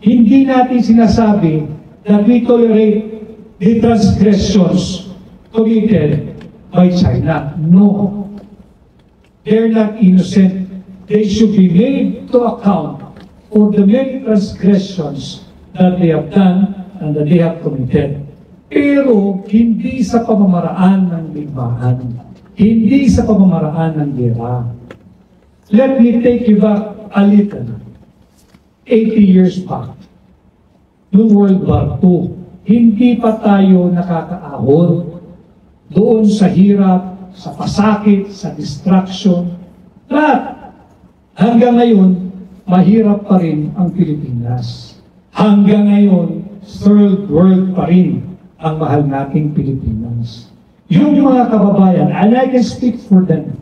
Speaker 6: Hindi natin sinasabi that we tolerate the transgressions committed by China. No. They're not innocent. They should be made to account for the many transgressions that they have done and that they have committed. Pero hindi sa pamamaraan ng digmaan. Hindi sa pamamaraan ng gera. Let me take you back a little. 80 years back, noong World War II, hindi pa tayo nakakaahon doon sa hirap, sa pasakit, sa destruction. At hanggang ngayon, mahirap pa rin ang Pilipinas. Hanggang ngayon, third world pa rin ang mahal nating Pilipinas. Yung mga kababayan, and I can speak for them,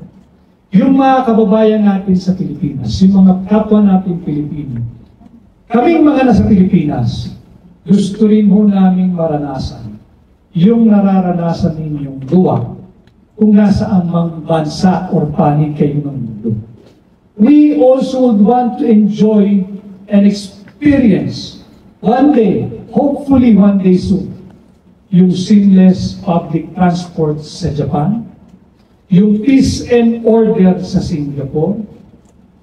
Speaker 6: yung mga kababayan natin sa Pilipinas, yung mga kapwa natin Pilipino, kaming mga nasa Pilipinas, gusto rin ho naming maranasan yung nararanasan ninyong luwa kung nasaan mang bansa or panig kayo ng mundo. We also would want to enjoy and experience one day, hopefully one day soon, yung seamless public transport sa Japan, yung peace and order sa Singapore,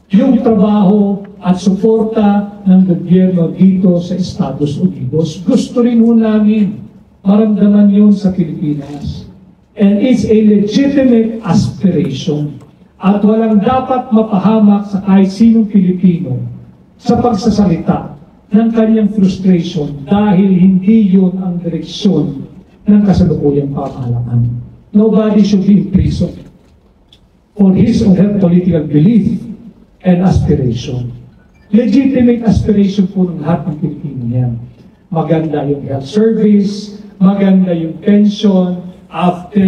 Speaker 6: yung trabaho at suporta ng gobyerno dito sa Estados Unidos. Gusto rin ho namin maramdaman yun sa Pilipinas. And it's a legitimate aspiration. At walang dapat mapahamak sa kahit sinong Pilipino sa pagsasalita ng kanyang frustration dahil hindi yun ang direksyon ng kasalukuyang pamahalaan. Nobody should be imprisoned for his or her political belief and aspiration. Legitimate aspiration po ng lahat ng Pilipino yan. Maganda yung health service, maganda yung pension, after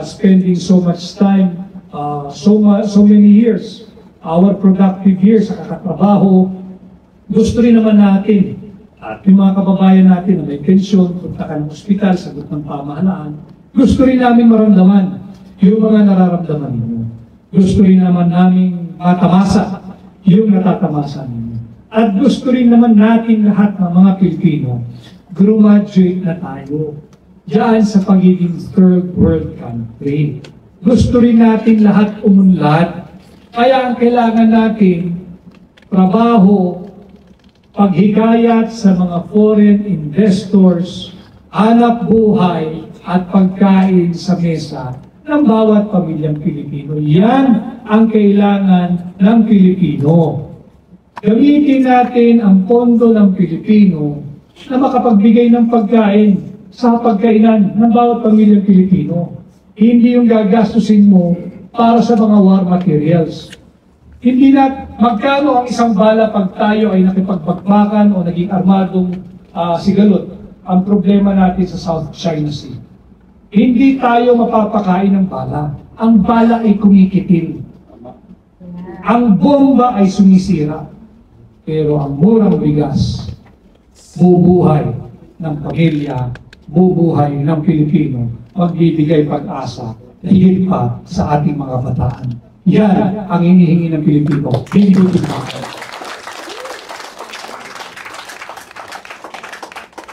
Speaker 6: spending so much time, so many years, our productive years sa kakatrabaho, gusto rin naman natin, at yung mga kababayan natin na may pension, punta ka ng ospital, sagot ng pamahalaan, gusto rin namin maramdaman yung mga nararamdaman ninyo. Gusto rin naman namin matamasa yung natatamasa ninyo. At gusto rin naman natin lahat ng mga Pilipino, graduate na tayo diyan sa pagiging third world country. Gusto rin natin lahat umunlad. Kaya ang kailangan natin, trabaho, paghikayat sa mga foreign investors, hanap buhay at pagkain sa mesa ng bawat pamilyang Pilipino. Yan ang kailangan ng Pilipino. Gamitin natin ang pondo ng Pilipino na makapagbigay ng pagkain sa pagkainan ng bawat pamilyang Pilipino. Hindi yung gagastusin mo para sa mga war materials. Hindi na magkano ang isang bala pag tayo ay nakipagbakbakan o naging armadong sigalot. Ang problema natin sa South China Sea. Hindi tayo mapapakain ng bala. Ang bala ay kumikitil. Ang bomba ay sumisira. Pero ang murang bigas, bubuhay ng pamilya, bubuhay ng Pilipino, magbibigay pag-asa na higit pa sa ating mga bataan. Yan ang hinihingi ng Pilipino. Hindi ito.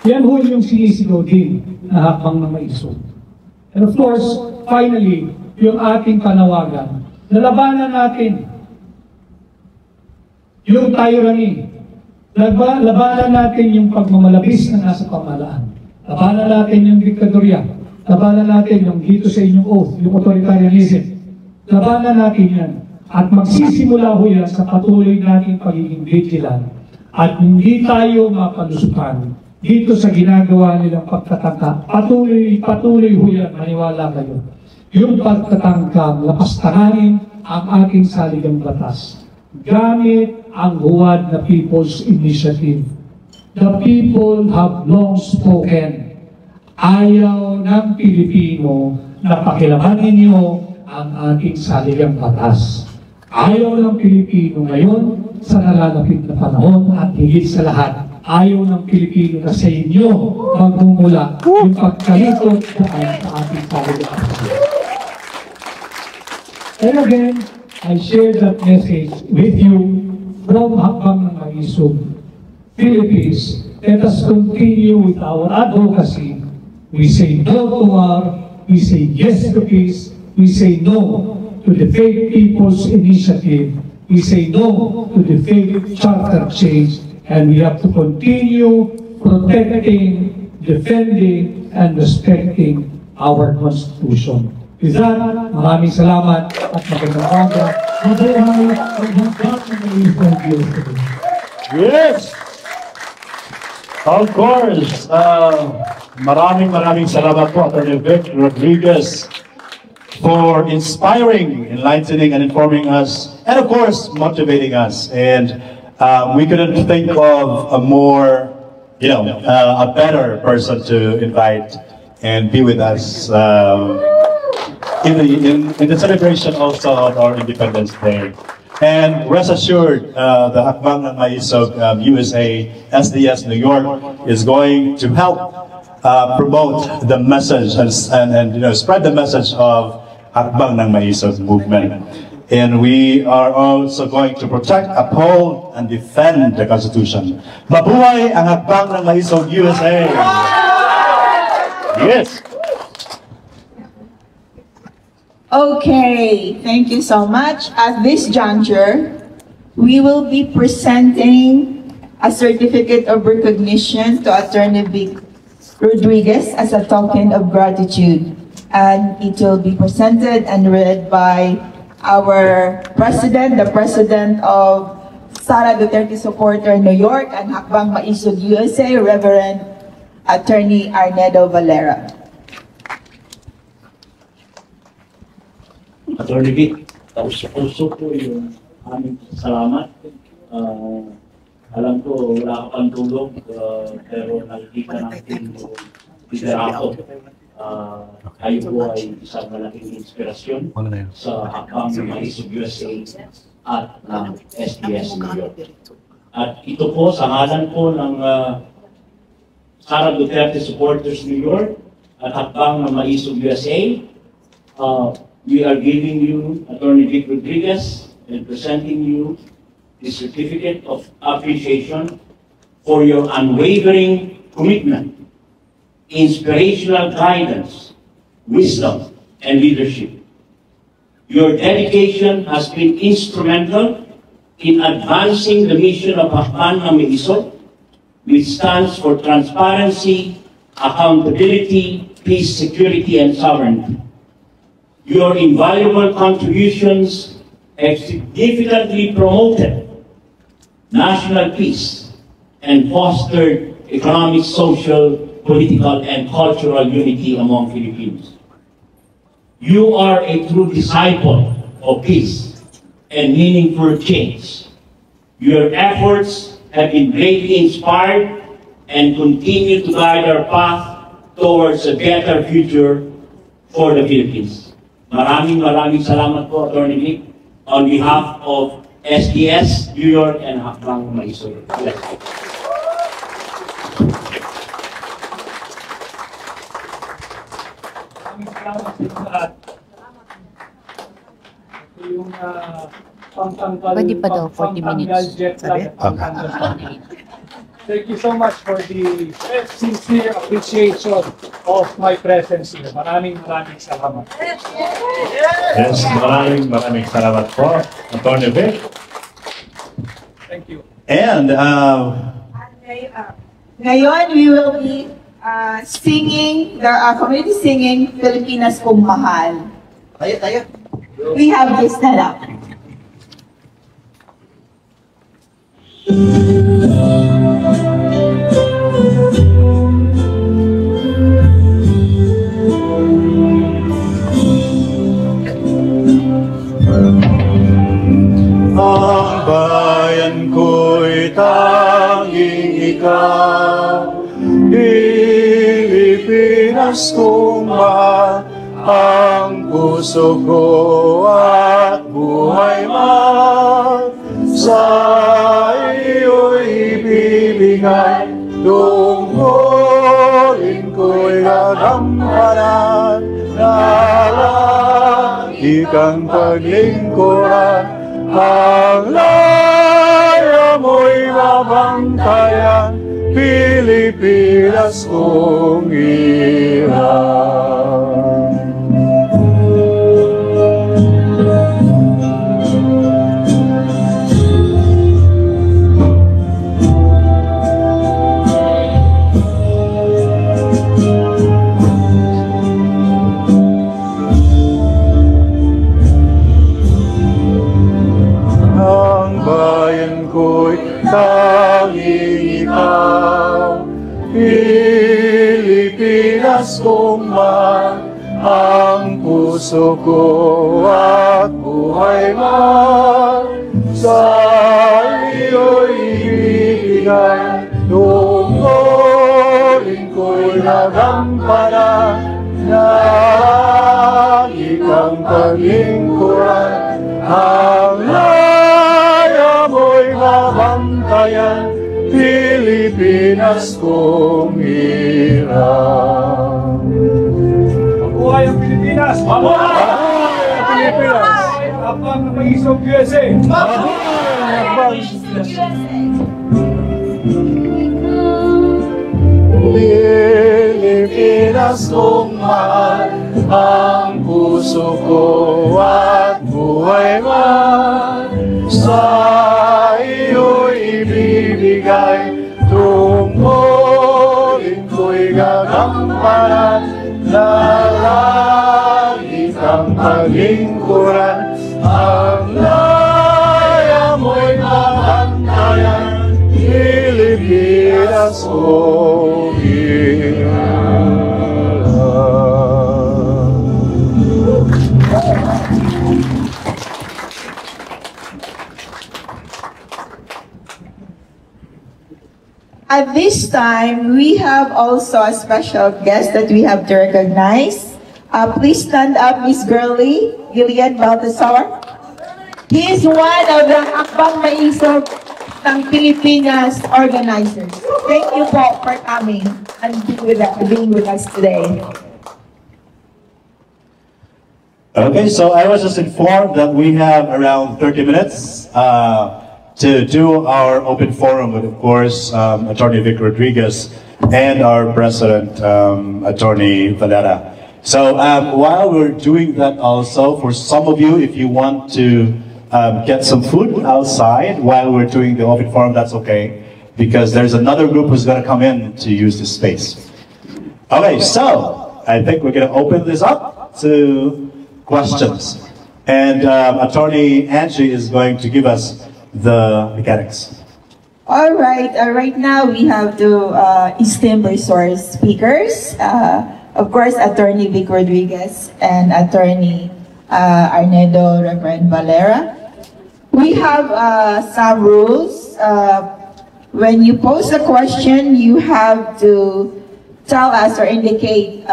Speaker 6: Yan ho yung sinisigaw din na hakbang ng maisog. And of course, finally, yung ating panawagan, nalabanan natin yung tyranny. Labanan natin yung pagmamalabis na nasa pamahalaan. Labanan natin yung diktadorya. Labanan natin yung dito sa inyong oath, yung authoritarianism. Labanan natin yan. At magsisimula ho yan sa patuloy nating pagiging vigilant. At hindi tayo mapalusukan dito sa ginagawa nilang pagtatangka. Patuloy ho yan, maniwala kayo. Yung pagtatangkang lapastanganin ang ating saligang batas. Gamit ang huwad na People's Initiative. The people have long spoken. Ayaw ng Pilipino na pakilaman ninyo ang ating saligang batas. Ayaw ng Pilipino ngayon sa nalalapit na panahon at higit sa lahat, ayaw ng Pilipino na sa inyo magmumula yung pagkalikot daan sa ating saligang batas. And again, I share that message with you from Hakbang ng Maisog, Philippines. Let us continue with our advocacy. We say no to war, we say yes to peace, we say no to the fake People's Initiative, we say no to the fake charter change, and we have to continue protecting, defending, and respecting our Constitution. With that, maraming salamat at magandang umaga. Mabuhay ang hanggang ng Israel Diyos.
Speaker 3: Yes! Of course! Maraming salamat po, Atty. Vic Rodriguez, for inspiring, enlightening, and informing us, and of course, motivating us. And we couldn't think of a more, a better person to invite and be with us in the celebration also of our Independence Day. And rest assured, the Hakbang ng Maisog USA SDS New York is going to help promote the message and spread the message of Hakbang ng Maisog movement. And we are also going to protect, uphold, and defend the Constitution. Mabuhay ang Hakbang ng Maisog USA! Yes!
Speaker 1: Okay, thank you so much. At this juncture, we will be presenting a certificate of recognition to Attorney Vic Rodriguez as a token of gratitude. And it will be presented and read by our president, the president of Sara Duterte Supporter New York and Hakbang Maisog USA, Reverend Attorney Arnedo Valera.
Speaker 2: Attorney Vic, taus-puso po yung aming salamat. Alam ko wala ka pang tulog, pero nakikita natin yung liderato. Kayo po ay isang malaking inspirasyon sa Hakbang ng Maisog USA at ng SDS New York. At ito po sa ngalan po ng Sara Duterte Supporters New York at Hakbang ng Maisog USA, we are giving you, Attorney Vic Rodriguez, and presenting you the certificate of appreciation for your unwavering commitment, inspirational guidance, wisdom, and leadership. Your dedication has been instrumental in advancing the mission of Hakbang ng Maisog, which stands for transparency, accountability, peace, security, and sovereignty. Your invaluable contributions have significantly promoted national peace and fostered economic, social, political, and cultural unity among Filipinos. You are a true disciple of peace and meaningful change. Your efforts have been greatly inspired and continue to guide our path towards a better future for the Philippines. Maraming salamat po, Attorney Vic, on behalf of SDS, New York, and Hakbang ng Maisog.
Speaker 6: Maraming salamat sa inyo lahat. Ito yung pangtanggal,
Speaker 8: Pwede pa daw, 40 minutes.
Speaker 6: jet lag at pangtanggal. Thank you so much for the sincere appreciation of my presence here. Maraming salamat.
Speaker 3: Yes, maraming salamat po, Attorney Vic.
Speaker 6: Thank you.
Speaker 3: And
Speaker 1: Ngayon, we will be singing, community singing, Pilipinas Kong Mahal.
Speaker 7: Tayo.
Speaker 1: We have this set up.
Speaker 3: ang bayan ko'y tanging ikaw, Pilipinas kong mahal, ang puso ko at buhay man sa iyo'y ibibigay, tungkulin ko'y gagampanan, na lagi kang paglingkuran, ang laya mo'y mabantayan, Pilipinas kong ina. Tanging ikaw, Pilipinas kong mahal, ang puso ko at buhay man sa iyo'y ibibigay, tungkulin ko'y nagampanan, na lagi
Speaker 9: kang paglingkuran, ang laya mo'y mabantayan, Pilipinas kong hirap.
Speaker 6: Mabuhay ang Pilipinas!
Speaker 9: Mabuhay ang Pilipinas!
Speaker 6: Abang na mag-isog USA!
Speaker 9: Pilipinas kong mahal, ang puso ko at buhay man sa iyo'y ibibigay, tungkulin ko'y gagampanan, lalagi kang paglingkuran, ang laya mo'y mabantayan, Pilipinas kong hirap.
Speaker 1: At this time, we have also a special guest that we have to recognize. Please stand up, Miss Girly, Gillian Baltasar. He is one of the Hakbang Maisog ng Pilipinas organizers. Thank you po for coming and being with us today.
Speaker 3: Okay, so I was just informed that we have around 30 minutes to do our open forum with, of course, Attorney Vic Rodriguez and our President, Attorney Valera. So while we're doing that also, for some of you, if you want to get some food outside while we're doing the open forum, that's okay, because there's another group who's going to come in to use this space. Okay, so I think we're going to open this up to questions. And Attorney Angie is going to give us the mechanics.
Speaker 1: All right. Right now we have two esteemed resource speakers. Of course, Attorney Vic Rodriguez and Attorney Arnedo Reverend Valera. We have some rules. When you pose a question, you have to tell us or indicate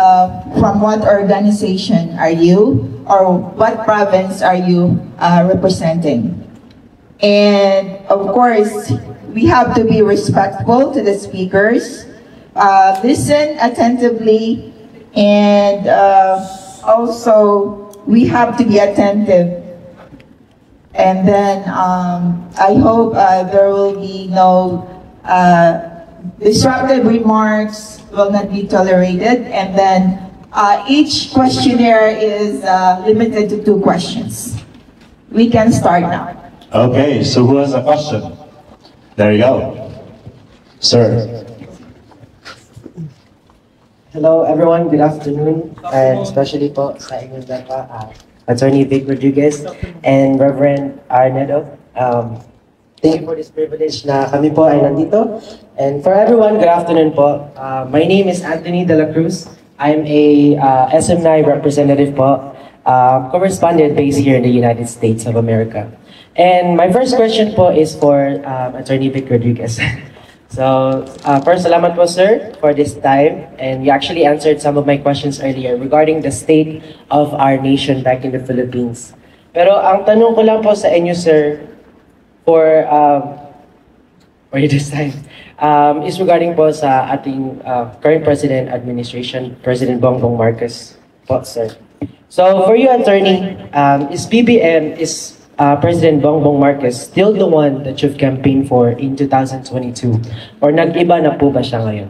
Speaker 1: from what organization are you or what province are you representing. And of course, we have to be respectful to the speakers, listen attentively, and also we have to be attentive. And then I hope there will be no disruptive remarks, will not be tolerated. And then each questionnaire is limited to 2 questions. We can start now.
Speaker 3: Okay, so who has a question? There you go. Sir.
Speaker 10: Hello everyone, good afternoon, and especially po sa inyong dalawa, Attorney Vic Rodriguez and Reverend Arnedo. Thank you for this privilege na kami po ay nandito. And for everyone, good afternoon po. My name is Anthony De La Cruz. I'm a SM9 representative po, correspondent based here in the United States of America. And my first question po is for Attorney Vic Rodriguez. So, first, salamat po sir for this time. And you actually answered some of my questions earlier regarding the state of our nation back in the Philippines. Pero ang tanong ko lang po sa inyo sir, for this time, is regarding po sa ating current President Administration, President Bongbong Marcos po sir. So, for you attorney, is BBM, is President Bongbong Marcos still the one that you've campaigned for in 2022? Or nag-iba na po ba siya ngayon?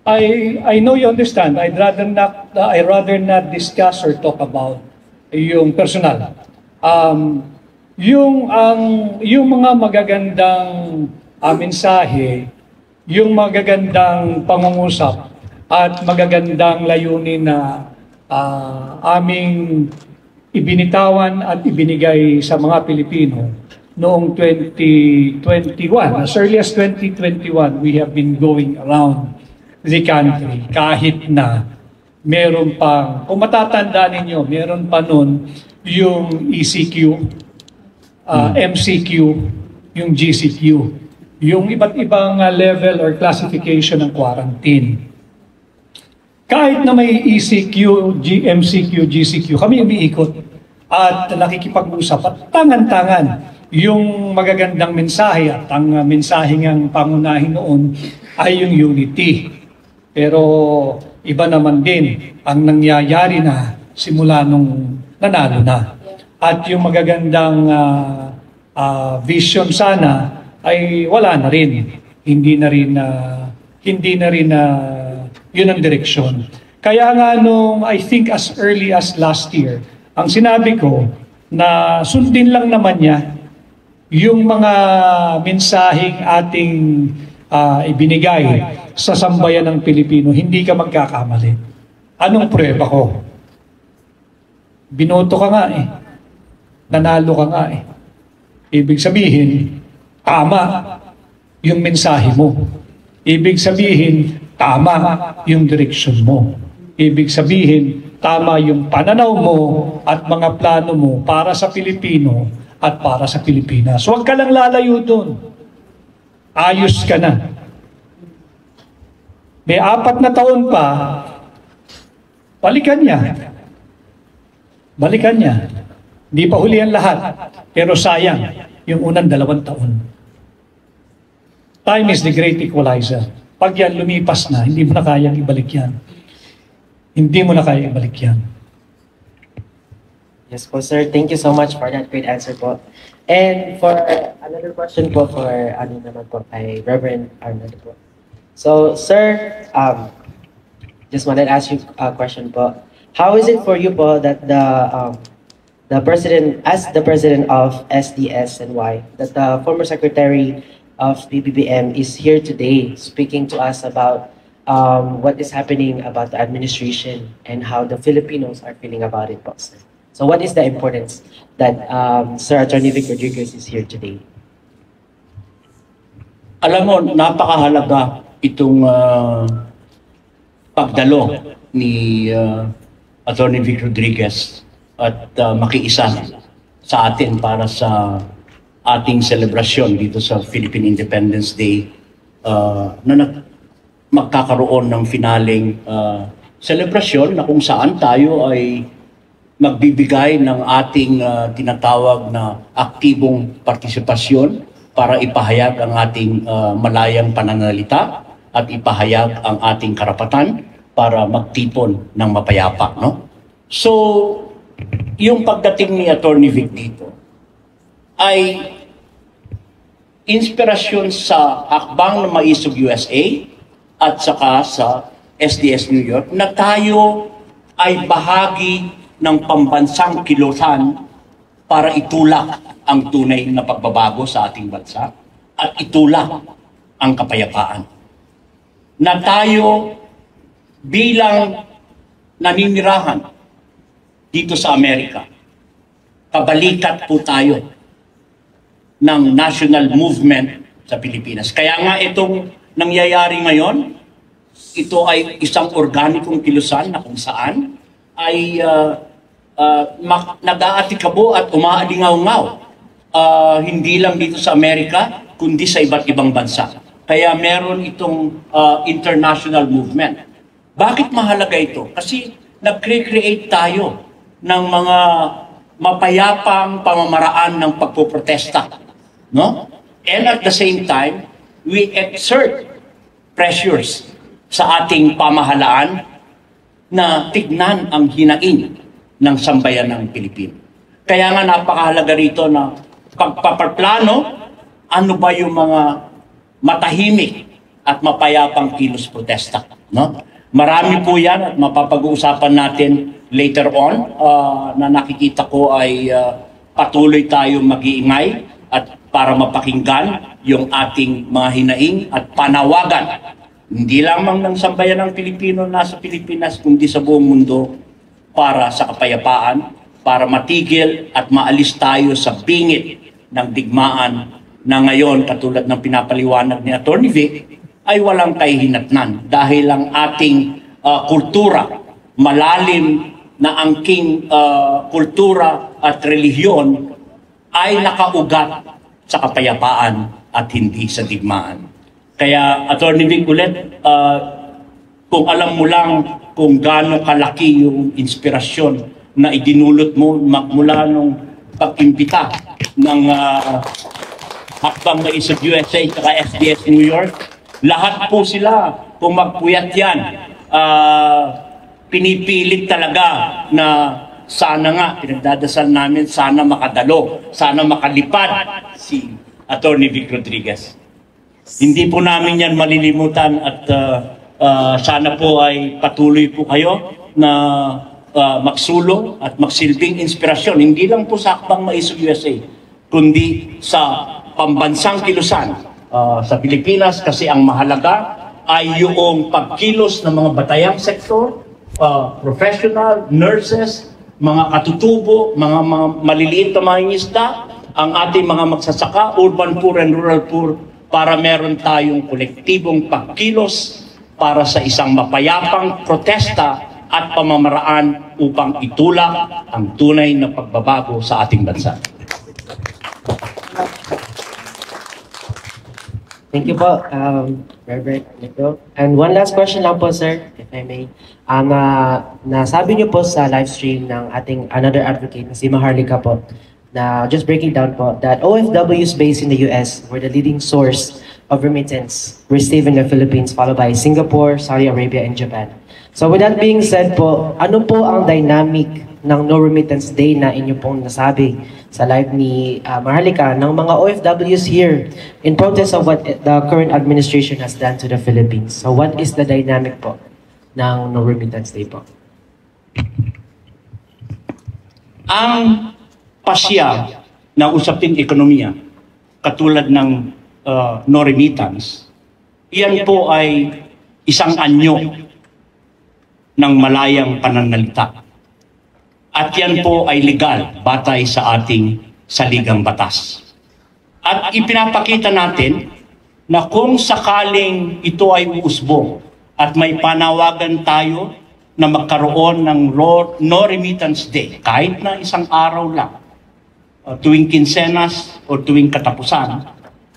Speaker 6: I know you understand. I'd rather not discuss or talk about yung personal. Yung mga magagandang mensahe, yung magagandang pangungusap at magagandang layunin na aming ibinitawan at ibinigay sa mga Pilipino noong 2021. As early as 2021, we have been going around the country kahit na meron pang, kung matatandaan ninyo, meron pa nun yung ECQ, MCQ, yung GCQ, yung iba't ibang level or classification ng quarantine. kahit na may ECQ, MCQ, GCQ, kami umiikot at nakikipag-usap at tangan-tangan yung magagandang mensahe at ang mensaheng ang pangunahin noon ay yung unity. Pero iba naman din ang nangyayari na simula nung nanalo na. At yung magagandang vision sana ay wala na rin. Hindi na rin yun ang direksyon. Kaya nga nung I think as early as last year, ang sinabi ko na sundin lang naman niya yung mga mensaheng ating ibinigay sa sambayan ng Pilipino, hindi ka magkakamali. Anong prueba ko? Binoto ka nga eh. Nanalo ka nga eh. Ibig sabihin, tama yung mensahe mo. Ibig sabihin, tama yung direksyon mo. Ibig sabihin, tama yung pananaw mo at mga plano mo para sa Pilipino at para sa Pilipinas. Huwag ka lang lalayo doon. Ayos ka na. May 4 na taon pa, balikan niya. Balikan niya. Hindi pa huli ang lahat. Pero sayang, yung unang 2 taon. Time is the great equalizer. Pag yan lumipas na, hindi mo na kayang ibalik yan. Hindi mo na kaya ibalik yan.
Speaker 10: Yes po, sir. Thank you so much for that great answer po. And for another question po for kay Reverend Arnaldo po. So, sir, just wanted to ask you a question po. How is it for you po that the president, as the president of SDSNY, that the former secretary of PBBM is here today speaking to us about what is happening about the administration and how the Filipinos are feeling about it po, sir? So what is the importance that Sir Attorney Vic Rodriguez is here today?
Speaker 2: Alam mo, napakahalaga itong pagdalo ni Attorney Vic Rodriguez at makiisa sa atin para sa ating selebrasyon dito sa Philippine Independence Day na magkakaroon ng finaling selebrasyon na kung saan tayo ay magbibigay ng ating tinatawag na aktibong partisipasyon para ipahayag ang ating malayang pananalita at ipahayag ang ating karapatan para magtipon ng mapayapa. No? So, yung pagdating ni Attorney Vic dito ay inspirasyon sa hakbang ng Maisog USA at saka sa SDS New York na tayo ay bahagi ng pambansang kilusan para itulak ang tunay na pagbabago sa ating bansa at itulak ang kapayapaan. Na tayo bilang naninirahan dito sa Amerika, kabalikat po tayo ng national movement sa Pilipinas. Kaya nga itong nangyayari ngayon, ito ay isang organikong kilusan na kung saan ay nag-aatikabo at umaalingaw-ngaw. Hindi lang dito sa Amerika, kundi sa iba't ibang bansa. Kaya meron itong international movement. Bakit mahalaga ito? Kasi nag-create tayo ng mga mapayapang pamamaraan ng pagpoprotesta. No? And at the same time, we exert pressures sa ating pamahalaan na tignan ang hinaing ng sambayan ng Pilipino. Kaya nga napakahalaga rito na pagpapaplano, ano ba yung mga matahimik at mapayapang kilos protesta. No? Marami po yan at mapapag-uusapan natin later on na nakikita ko ay patuloy tayong mag-iingay at para mapakinggan yung ating mga hinaing at panawagan. Hindi lamang ng sambayan ng Pilipino nasa Pilipinas, kundi sa buong mundo para sa kapayapaan, para matigil at maalis tayo sa bingit ng digmaan na ngayon, katulad ng pinapaliwanag ni Attorney Vic, ay walang kahihinatnan dahil ang ating kultura, malalim na angking kultura at relihiyon ay nakaugat sa kapayapaan at hindi sa digmaan. Kaya, Attorney Vic, ulit, Kung alam mo lang kung gaano kalaki yung inspirasyon na idinulot mo magmula nung pag-imbita ng Hakbang Maisog USA at SDS New York, lahat po sila, kung magpuyat yan, pinipilit talaga na sana nga, pinagdadasal namin, sana makadalo, sana makalipad si Atty. Vic Rodriguez. Hindi po namin yan malilimutan at sana po ay patuloy po kayo na magsulong at magsilbing inspirasyon, hindi lang po sa Hakbang Maisog USA, kundi sa pambansang kilusan sa Pilipinas, kasi ang mahalaga ay yung pagkilos ng mga batayang sektor, professional, nurses, mga katutubo, mga maliliit na mga isda, ang ating mga magsasaka, urban poor and rural poor, para meron tayong kolektibong pagkilos para sa isang mapayapang protesta at pamamaraan upang itulak ang tunay na pagbabago sa ating bansa.
Speaker 10: Thank you po, Reverend Nico. And one last question lang po, sir, if I may. Nasabi niyo po sa live stream ng ating another advocate na si Maharlika po, na just breaking down po, that OFWs based in the US were the leading source of remittance received in the Philippines, followed by Singapore, Saudi Arabia, and Japan. So with that being said po, ano po ang dynamic ng No Remittance Day na inyo pong nasabi sa live ni Maharlika ng mga OFWs here in protest of what the current administration has done to the Philippines? So what is the dynamic po ng No Remittance Day po?
Speaker 2: Ang pasya ng usaping ekonomiya, katulad ng no remittance, iyan po ay isang anyo ng malayang pananalita. At yan po ay legal batay sa ating saligang batas. At ipinapakita natin na kung sakaling ito ay uusbong at may panawagan tayo na magkaroon ng No Remittance Day, kahit na isang araw lang, tuwing kinsenas o tuwing katapusan,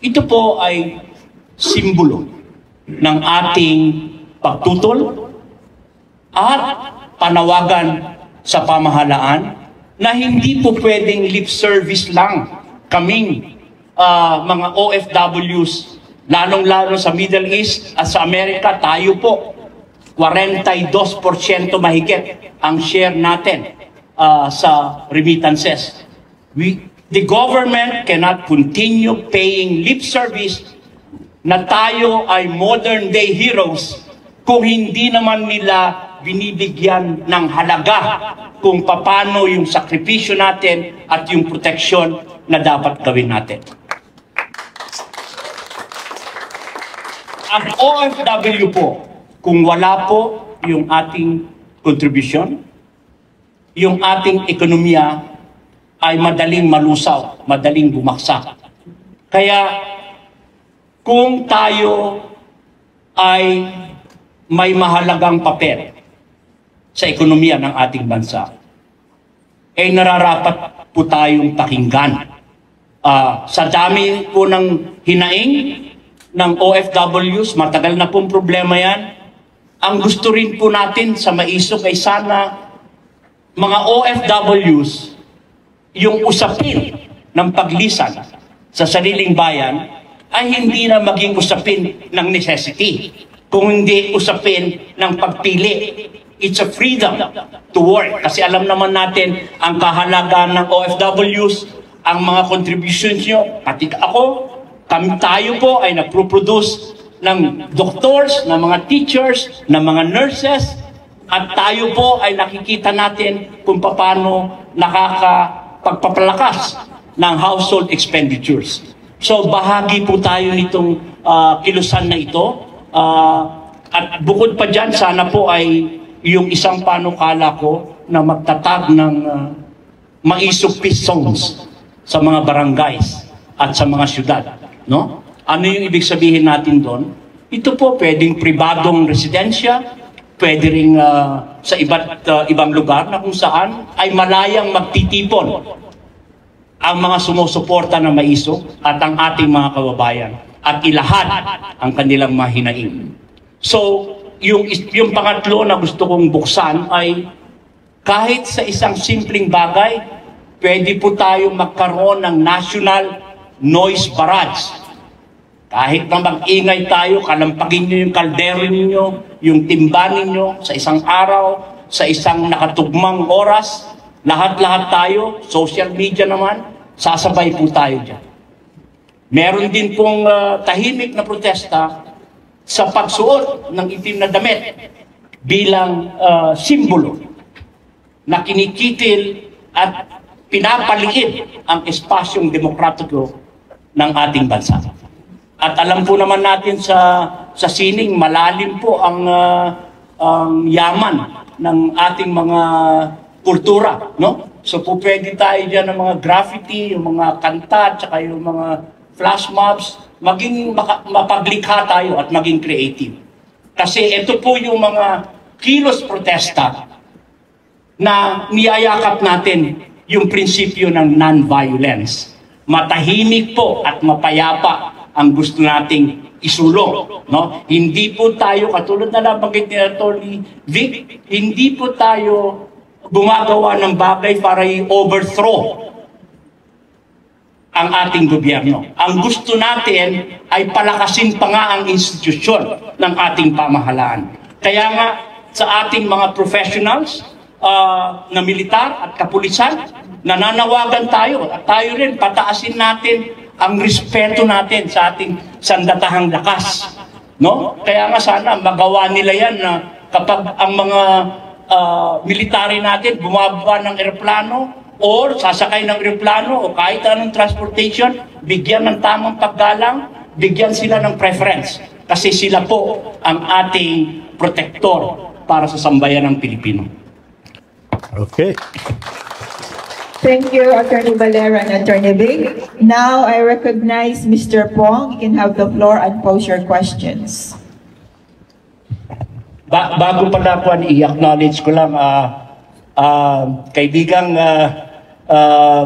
Speaker 2: ito po ay simbolo ng ating pagtutol at panawagan sa pamahalaan na hindi po pwedeng lip service lang kaming mga OFWs, lalong-lalo sa Middle East at sa Amerika. Tayo po, 42% mahigit ang share natin sa remittances. The government cannot continue paying lip service na tayo ay modern day heroes kung hindi naman nila binibigyan ng halaga kung paano yung sakripisyo natin at yung proteksyon na dapat gawin natin. Ang OFW po, kung wala po yung ating kontribusyon, yung ating ekonomiya ay madaling malusaw, madaling bumaksak. Kaya kung tayo ay may mahalagang papel sa ekonomiya ng ating bansa, ay nararapat po tayong pakinggan. Sa dami po ng hinaing ng OFWs, matagal na pong problema yan. Ang gusto rin po natin sa Maisog ay sana mga OFWs, yung usapin ng paglisan sa sariling bayan ay hindi na maging usapin ng necessity, kung hindi usapin ng pagpili. It's a freedom to work. Kasi alam naman natin ang kahalagaan ng OFWs, ang mga contributions nyo, pati ako, tayo po ay nagproproduce ng doctors, ng mga teachers, ng mga nurses, at tayo po ay nakikita natin kung paano nakakapagpapalakas ng household expenditures. So bahagi po tayo nitong kilusan na ito. At bukod pa dyan, sana po ay yung isang panukala ko na magtatag ng Maisog Peace Zones sa mga barangays at sa mga syudad. No? Ano yung ibig sabihin natin doon? Ito po pwedeng pribadong residensya, pwede rin sa ibang lugar na kung saan ay malayang magtitipon ang mga sumusuporta ng Maisog at ang ating mga kababayan at ilahad ang kanilang mahinaing. So, yung pangatlo na gusto kong buksan ay kahit sa isang simpleng bagay, pwede po tayo magkaroon ng national noise barrage. Kahit na mag-ingay tayo, kalampagin nyo yung kaldero ninyo, yung timba ninyo sa isang araw, sa isang nakatugmang oras, lahat-lahat tayo, social media naman, sasabay po tayo dyan. Meron din pong tahimik na protesta sa pagsuot ng itim na damit bilang simbolo na kinikitil at pinapaliit ang espasyong demokratiko ng ating bansa. At alam po naman natin sa sining, malalim po ang yaman ng ating mga kultura, no? So po pwede tayo dyan ng mga graffiti, yung mga kanta, tsaka yung mga flash mobs, maging mapaglikha tayo at maging creative. Kasi ito po yung mga kilos protesta na niyayakap natin yung prinsipyo ng non-violence. Matahimik po at mapayapa ang gusto nating isulong. No? Hindi po tayo, katulad na nabanggit ni Atty. Vic, hindi po tayo gumagawa ng bagay para i-overthrow ang ating gobyerno. Ang gusto natin ay palakasin pa nga ang institusyon ng ating pamahalaan. Kaya nga sa ating mga professionals na militar at kapulisan, nananawagan tayo at tayo rin pataasin natin ang respeto natin sa ating sandatahang lakas. No? Kaya nga sana magawa nila yan na kapag ang mga military natin bumababa ng eroplano or sasakay ng eroplano o kahit anong transportation, bigyan ng tamang paggalang, bigyan sila ng preference. Kasi sila po ang ating protektor para sa sambayan ng Pilipino.
Speaker 3: Okay.
Speaker 1: Thank you, Attorney Valera and Attorney Vic. Now I recognize Mr. Pong. You can have the floor and pose your questions.
Speaker 2: Bago pala po, i-acknowledge ko lang kaibigang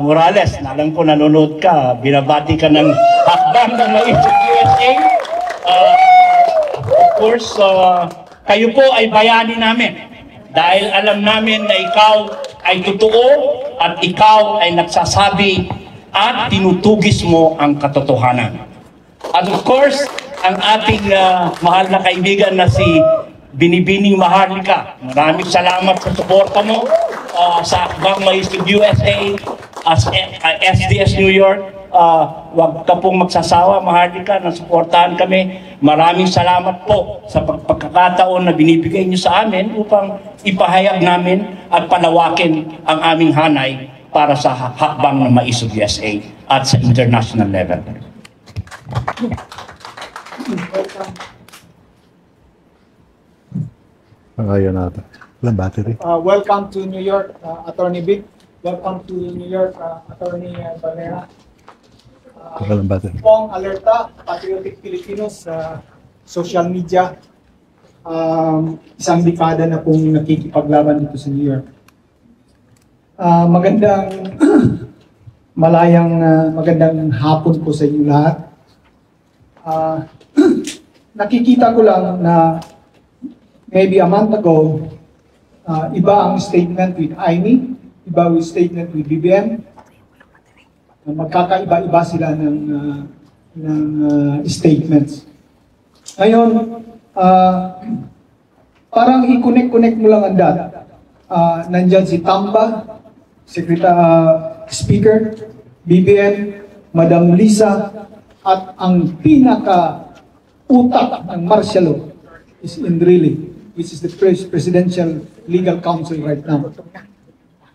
Speaker 2: Morales, na alam ko nanonood ka, binabati ka ng hakbang ng USA. Of course, kayo po ay bayani namin dahil alam namin na ikaw ay totoo at ikaw ay nagsasabi at tinutugis mo ang katotohanan. At of course, ang ating mahal na kaibigan na si Binibining Maharlika, maraming salamat sa suporta mo sa Akbang Maisog USA, as SDS New York. Huwag ka pong magsasawa, Maharlika, na suportahan kami. Maraming salamat po sa pagkakataon na binibigay niyo sa amin upang ipahayag namin at palawakin ang aming hanay para sa Hakbang ng Maisog USA at sa international level.
Speaker 3: Ayaw natin. Walang battery.
Speaker 6: Welcome to New York, Attorney Vic. Welcome to New York, Attorney Valera.
Speaker 3: Walang battery.
Speaker 6: Pong alerta, Patriotic Filipinos sa social media. Isang dekada na pong nakikipaglaban dito sa New York. Magandang hapon po sa inyo lahat. Nakikita ko lang na maybe a month ago, iba ang statement with Aimee, iba ang statement with BBM. Magkakaiba-iba sila ng statements. Ngayon, parang i-connect mo lang ang data. Nandyan si Tamba, Speaker, BBM, Madam Lisa, at ang pinaka-utak ng martial law is Enrile, which is the Presidential Legal Counsel right now.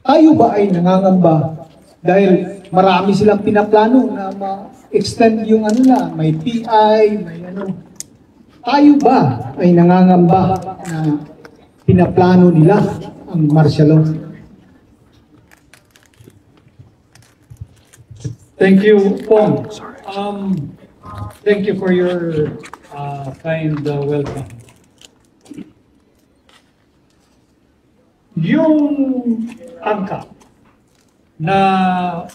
Speaker 6: Tayo ba ay nangangamba dahil marami silang pinaplano na ma-extend yung may PI, may Tayo ba ay nangangamba na pinaplano nila ang martial law? Thank you, Pong. Thank you for your kind welcome. Yung angka na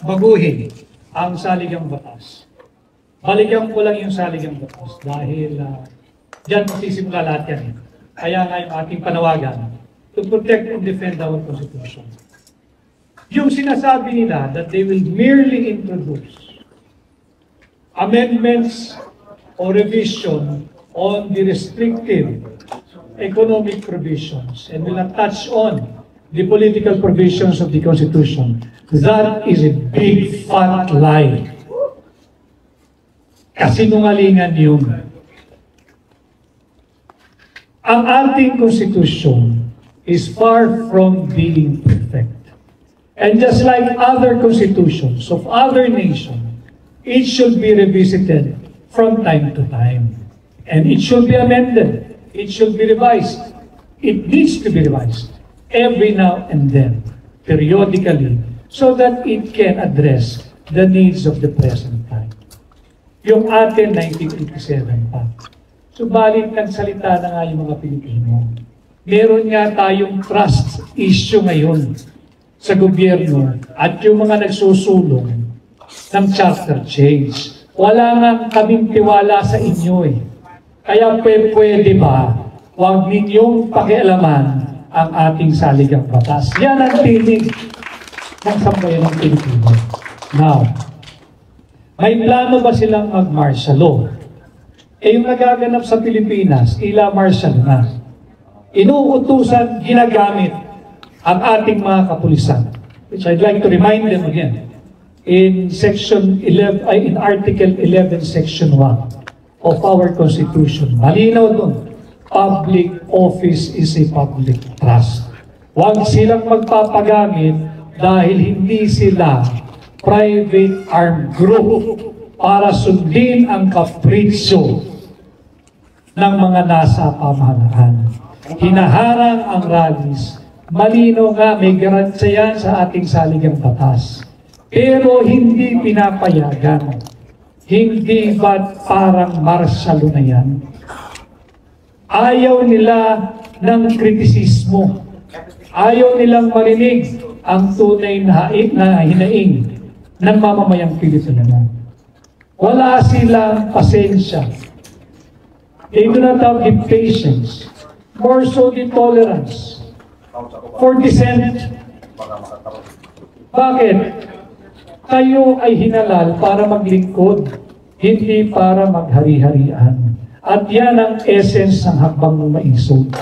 Speaker 6: baguhin ang saligang batas, balikan ko lang yung saligang batas dahil dyan magsisimula lahat yan. Kaya nga yung ating panawagan, to protect and defend our Constitution. Yung sinasabi nila that they will merely introduce amendments or revision on the restrictive economic provisions and will not touch on the political provisions of the Constitution. That is a big fat lie. Kasinungalingan yun. Ang ating Constitution is far from being perfect. And just like other constitutions of other nations, it should be revisited from time to time. And it should be amended. It should be revised. It needs to be revised every now and then, periodically, so that it can address the needs of the present time. Yung atin, 1987 pa. Subalit nagsalita na nga yung mga Pilipino. Meron nga tayong trust issue ngayon sa gobyerno at yung mga nagsusulong ng charter change. Wala nga kaming tiwala sa inyo eh. Kaya pwede ba, huwag ninyong pakialaman ang ating saligang batas. Yan ang tinig ng sambayan ng Pilipino. Now, may plano ba silang mag-martial law? Eh yung nagaganap sa Pilipinas, ila martial na. Inuutusan, ginagamit ang ating mga kapulisan, which I'd like to remind them again, in Article 11, Section 1 of our Constitution. Malinaw doon, public office is a public trust. Huwag silang magpapagamit dahil hindi sila private armed group para sundin ang kapritsyo ng mga nasa pamahalaan. Hinaharang ang rallies. Malino nga, may garansya yan sa ating saligang batas. Pero hindi pinapayagan. Hindi ba't parang martial na yan? Ayaw nila ng kritisismo. Ayaw nilang marinig ang tunay na hinaing ng mamamayang Pilipino. Wala silang pasensya. They do not have the patience, more so the tolerance for dissent. Bakit? Kayo ay hinalal para maglingkod, hindi para maghari-harian. At yan ang essence ng hakbang ng maisog.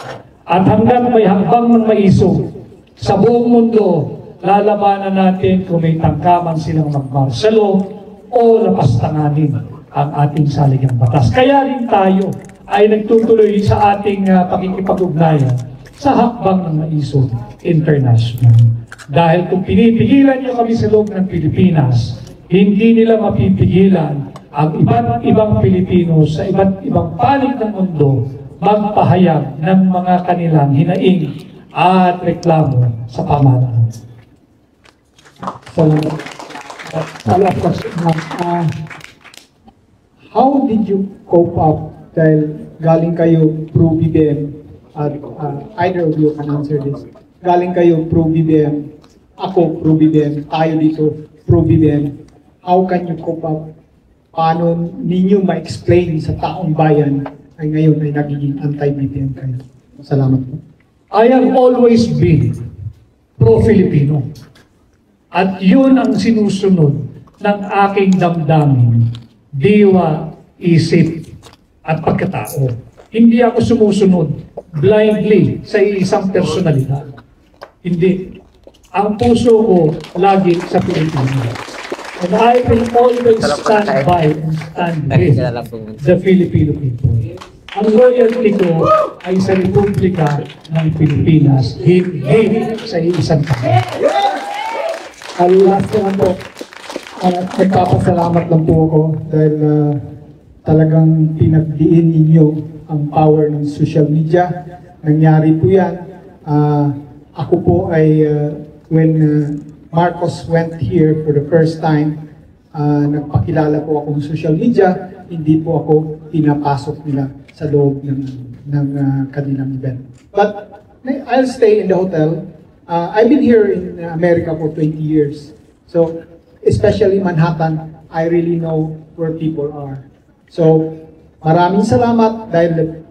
Speaker 6: At hanggang may hakbang ng maisog, sa buong mundo, lalabanan natin kung may tangkaman silang magmarsalo o lapastanganin ang ating saligang batas. Kaya rin tayo ay nagtutuloy sa ating pakikipag-ugnayan sa hakbang ng maisog international. Dahil kung pinipigilan nyo kami sa loob ng Pilipinas, hindi nila mapipigilan ang iba't ibang Pilipino sa iba't ibang panig ng mundo magpahayag ng mga kanilang hinaing at reklamo sa pamahalaan.
Speaker 11: Salamat. Follow-up question. How did you cope up dahil galing kayo pro-BBM at either of you can answer this. Galing kayo pro-BBM, ako pro-BBM, tayo dito pro-BBM. How can you cope up? Paano ninyo ma-explain sa taong bayan ay ngayon ay nagiging anti-BBM kayo? Salamat po.
Speaker 6: I have always been pro-Filipino. At yun ang sinusunod ng aking damdamin, diwa, isip, at pagkatao. Hindi ako sumusunod blindly sa isang personalidad. Hindi. Ang puso ko lagi sa Pilipinas. And I will always stand by and stand with the Filipino people. Ang loyalty ko ay sa Republika ng Pilipinas, hindi sa isang tao.
Speaker 11: Last naman po, nagpapasalamat lang po ako dahil talagang pinagdiin ninyo ang power ng social media. Nangyari po yan. Ako po ay, when Marcos went here for the first time, nagpakilala po ako ng social media, hindi po ako pinapasok nila sa loob ng kanilang event. But I'll stay in the hotel. I've been here in America for 20 years. So, especially Manhattan, I really know where people are. So, maraming salamat dahil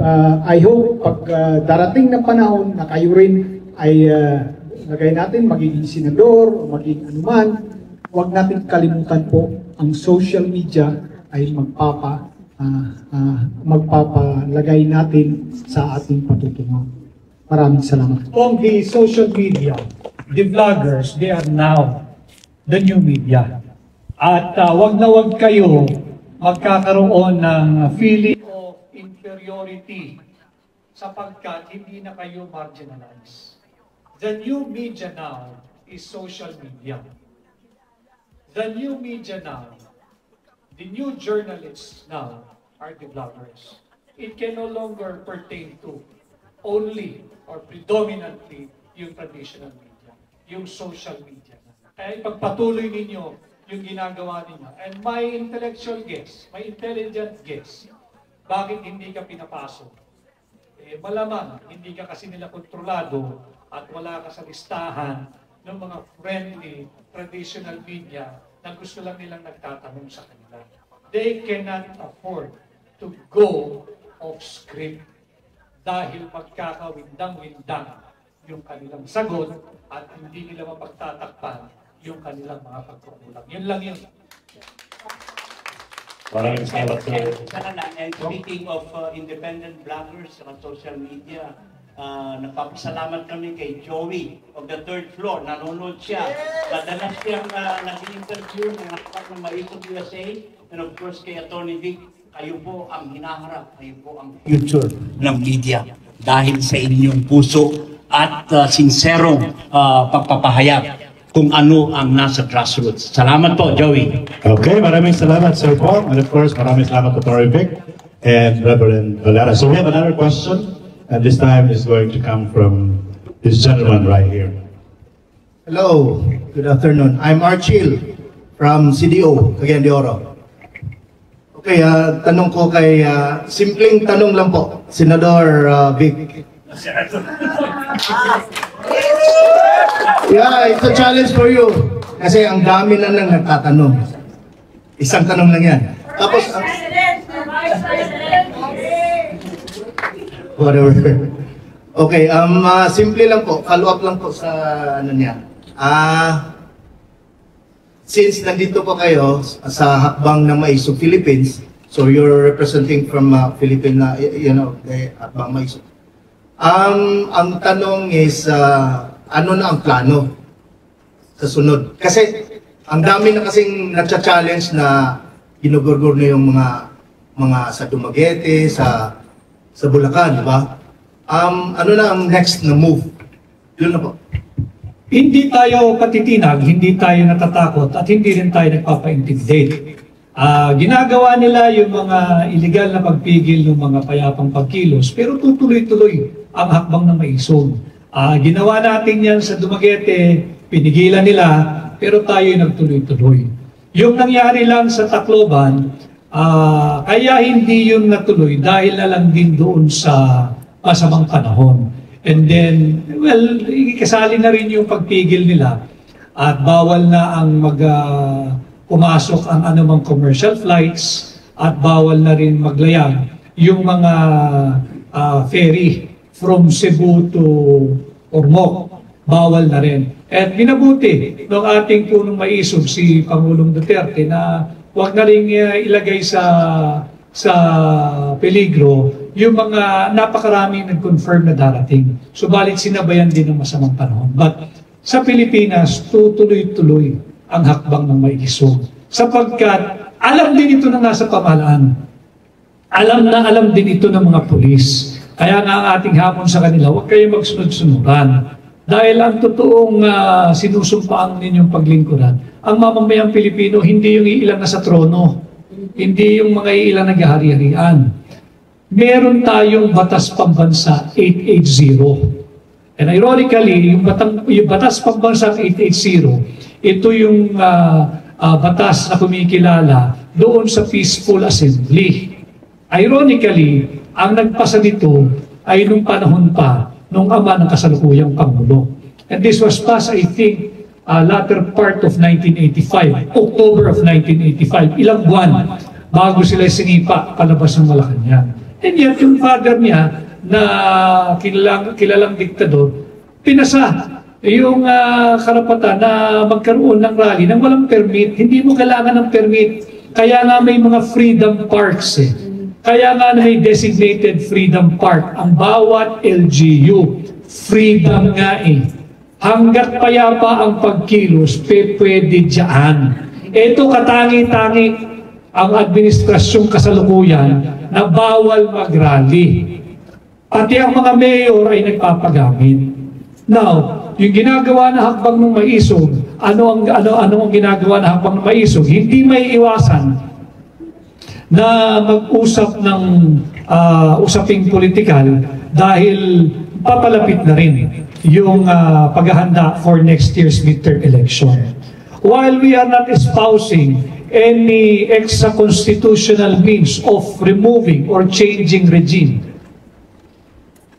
Speaker 11: I hope pag darating na panahon na kayo rin ay lagay natin magiging senador o maging anuman, huwag natin kalimutan po ang social media ay magpapalagay natin sa ating patutungo. Maraming salamat.
Speaker 6: On the social media, the vloggers, they are now the new media. At wag na wag kayo magkakaroon ng feeling of inferiority sapagkat hindi na kayo marginalized. The new media now is social media. The new media now, the new journalists now are the vloggers. It can no longer pertain to only or predominantly yung traditional media, yung social media. Kaya ipagpatuloy ninyo yung ginagawa ninyo. And my intellectual guess, my intelligent guess, bakit hindi ka pinapasok? Malamang hindi ka kasi nila kontrolado at wala ka sa listahan ng mga friendly traditional media na gusto lang nilang nagtatanong sa kanila. They cannot afford to go off script dahil magkakawindang-windang yung kanilang sagot at hindi nila mapagtatakpan yung kanilang mga pagkukulang. Yun lang yun.
Speaker 3: Maraming salamat, sir.
Speaker 2: And speaking of independent bloggers sa social media, nagpapasalamat kami kay Joey of the third floor. Nanonood siya. Madalas siyang nag-interview ng Hakbang ng Maisog USA. And of course kay Atty. Vic, kayo po ang hinaharap. Kayo po ang future ng media. Dahil sa inyong puso at sinserong pagpapahayag kung ano ang nasa grassroots. Salamat po, Joey.
Speaker 3: Okay, maraming salamat, Sir Paul. And of course, maraming salamat to Atty. Vic and Reverend Valera. So we have another question. And this time is going to come from this gentleman right here.
Speaker 12: Hello, good afternoon. I'm Archil from CDO, Cagayan de Oro. Okay, tanong ko kay, simpleng tanong lang po, Senador Vic. Yeah, it's a challenge for you. Kasi ang dami na nang nagtatanong. Isang tanong lang yan. Tapos, whatever. Okay, simple lang po, follow up lang po sa ano niya. Since nandito po kayo sa Hakbang ng Maisog, Philippines, so you're representing from Philippine, Hakbang Maisog. Ang tanong is, ano na ang plano sa sunod? Kasi ang dami na kasing nagcha-challenge na ginugurgur na yung mga sa Dumaguete, sa Bulacan, di ba? Ano na ang next na move? Yun na po.
Speaker 6: Hindi tayo patitinag, hindi tayo natatakot, at hindi rin tayo nagpapa-intimidate. Ginagawa nila yung mga illegal na pagpigil ng mga payapang pagkilos, pero tutuloy-tuloy ang Hakbang ng Maisog. Ginawa natin yan sa Dumaguete, pinigilan nila, pero tayo nagtuloy-tuloy. Yung nangyari lang sa Tacloban, kaya hindi yun natuloy dahil na lang din doon sa masamang panahon. And then, well, ikasali na rin yung pagpigil nila at bawal na ang pumasok ang anumang commercial flights at bawal na rin maglayag yung mga ferry from Cebu to Ormoc. Bawal na rin. At minabuti ng ating punong maisog si Pangulong Duterte na huwag na rin ilagay sa peligro yung mga napakaraming nag-confirm na darating. Subalit sinabayan din ng masamang panahon. But sa Pilipinas, tutuloy-tuloy ang hakbang ng maisog. Sapagkat alam din ito na nasa pamahalaan. Alam din ito ng mga pulis. Kaya nga ang ating hamon sa kanila, huwag kayong magsunod-sunuran. Dahil ang totoong sinusumpaan ninyong paglingkuran, ang mamamayang Pilipino, hindi yung iilang nasa trono, hindi yung mga iilang naghahari-harian. Meron tayong batas pambansa 880. And ironically, yung batas pambansa 880, ito yung batas na kumikilala doon sa Peaceful Assembly. Ironically, ang nagpasa nito ay nung panahon pa nung ama ng kasalukuyang Pangulo. And this was passed, I think, latter part of 1985, October of 1985, ilang buwan bago sila sinipa palabas ng Malacanang. And yet, yung father niya, na kilalang diktador, pinasa yung karapatan na magkaroon ng rally nang walang permit. Hindi mo kailangan ng permit. Kaya nga may mga freedom parks eh. Kaya nga may designated freedom park. Ang bawat LGU, freedom nga eh. Hanggat payapa ang pagkilos, pwede dyan. Ito katangi-tangi ang administrasyong kasalukuyan na bawal mag-rally. Pati ang mga mayor ay nagpapagamit. Now, yung ginagawa na hakbang ng maisog, ano ang ginagawa na hakbang ng maisog? Hindi may iwasan na mag-usap ng usaping politikal dahil papalapit na rin yung paghahanda for next year's midterm election. While we are not espousing any extra-constitutional means of removing or changing regime,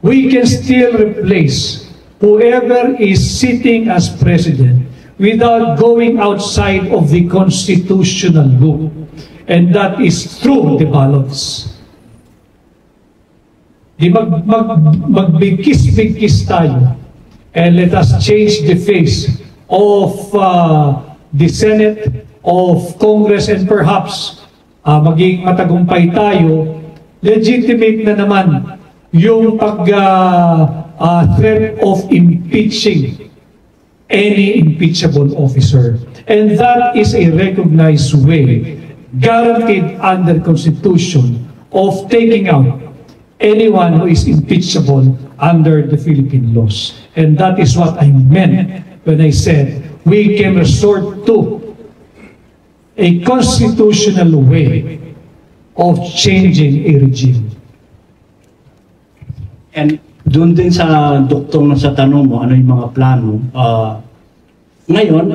Speaker 6: we can still replace whoever is sitting as president without going outside of the constitutional loop. And that is through the ballots. Di magbigkis-bigkis tayo and let us change the face of the Senate, of Congress, and perhaps maging matagumpay tayo, legitimate na naman yung threat of impeaching any impeachable officer. And that is a recognized way, guaranteed under Constitution, of taking out anyone who is impeachable under the Philippine laws. And that is what I meant when I said we can resort to a constitutional way of changing a regime.
Speaker 2: And doon din sa doktor na sa tanong mo, ano yung mga plano, ngayon,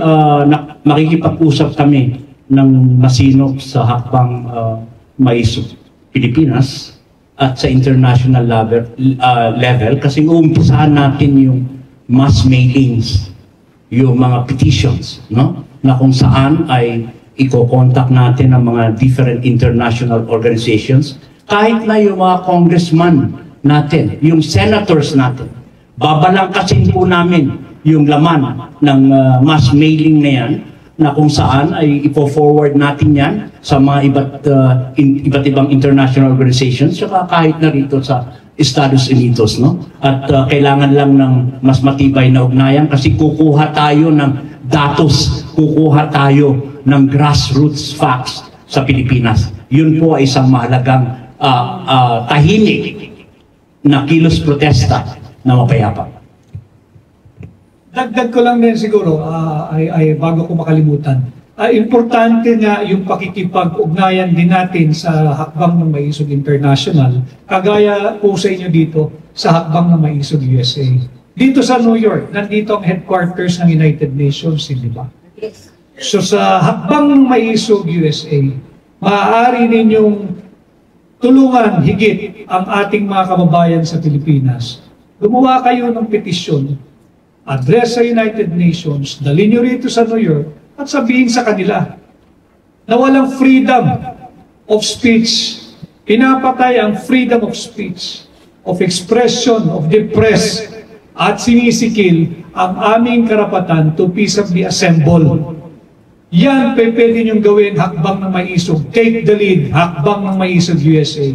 Speaker 2: makikipag-usap kami ng masinop sa hakbang maisog Pilipinas at sa international level kasi uumpisahan natin yung mass mailings, yung mga petitions, no? Na kung saan ay i-contact natin ang mga different international organizations, kahit na yung mga congressman natin, yung senators natin. Babalangkasin po namin yung laman ng mass mailing na yan, na kung saan ay ipo-forward natin yan sa mga iba't ibang international organizations, saka kahit na rito sa Estados Unidos, no? At kailangan lang ng mas matibay na ugnayan kasi kukuha tayo ng datos, kukuha tayo ng grassroots facts sa Pilipinas. Yun po ay isang mahalagang tahimik na kilos protesta na mapayapa.
Speaker 6: Dagdag ko lang din siguro, bago ko makalimutan, importante nga yung pakikipag-ugnayan din natin sa Hakbang ng Maisog International, kagaya po sa inyo dito sa Hakbang ng Maisog USA. Dito sa New York, nandito ang headquarters ng United Nations, di ba? So sa Hakbang ng Maisog USA, maaari ninyong tulungan higit ang ating mga kababayan sa Pilipinas. Gumawa kayo ng petisyon, address sa United Nations, dalhin nyo rito sa New York, at sabihin sa kanila na walang freedom of speech. Pinapatay ang freedom of speech, of expression, of the press, at sinisikil ang aming karapatan to peaceably assemble. Yan pwede niyong gawin, Hakbang ng Maisog. Take the lead, Hakbang ng Maisog USA.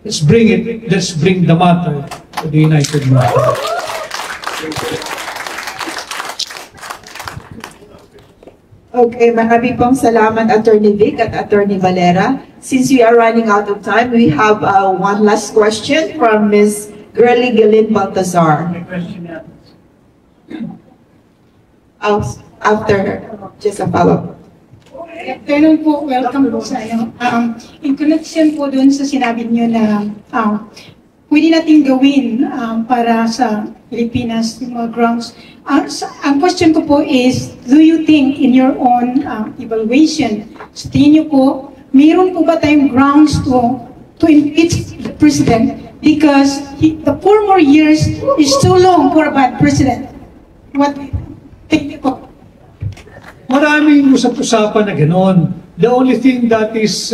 Speaker 6: Let's bring it, let's bring the matter to the United Nations.
Speaker 1: Okay, marami pong salamat Attorney Vic at Attorney Valera. Since we are running out of time, we have one last question from Ms. Girly Gilin Baltazar. After her, just a follow-up.
Speaker 13: Afternoon po, welcome po sa iyo. In connection po dun sa sinabi niyo na pwede natin gawin para sa Pilipinas, yung mga grounds. Ang question ko po is, do you think in your own evaluation, sa tingin niyo po, mayroon po ba tayong grounds to impeach the President because the 4 more years is too long for a bad President? What do you think po?
Speaker 6: Maraming usap-usapan na gano'n. The only thing that is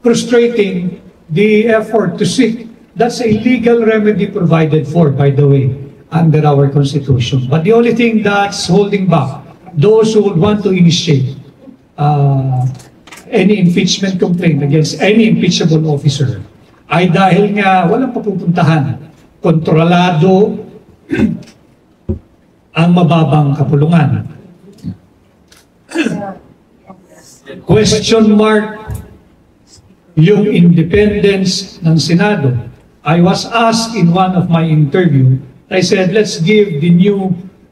Speaker 6: frustrating the effort to seek. That's a legal remedy provided for, by the way, under our Constitution. But the only thing that's holding back those who would want to initiate any impeachment complaint against any impeachable officer ay dahil nga walang papupuntahan, kontrolado ang mababang kapulungan. Question mark yung independence ng Senado. I was asked in one of my interview, I said, let's give the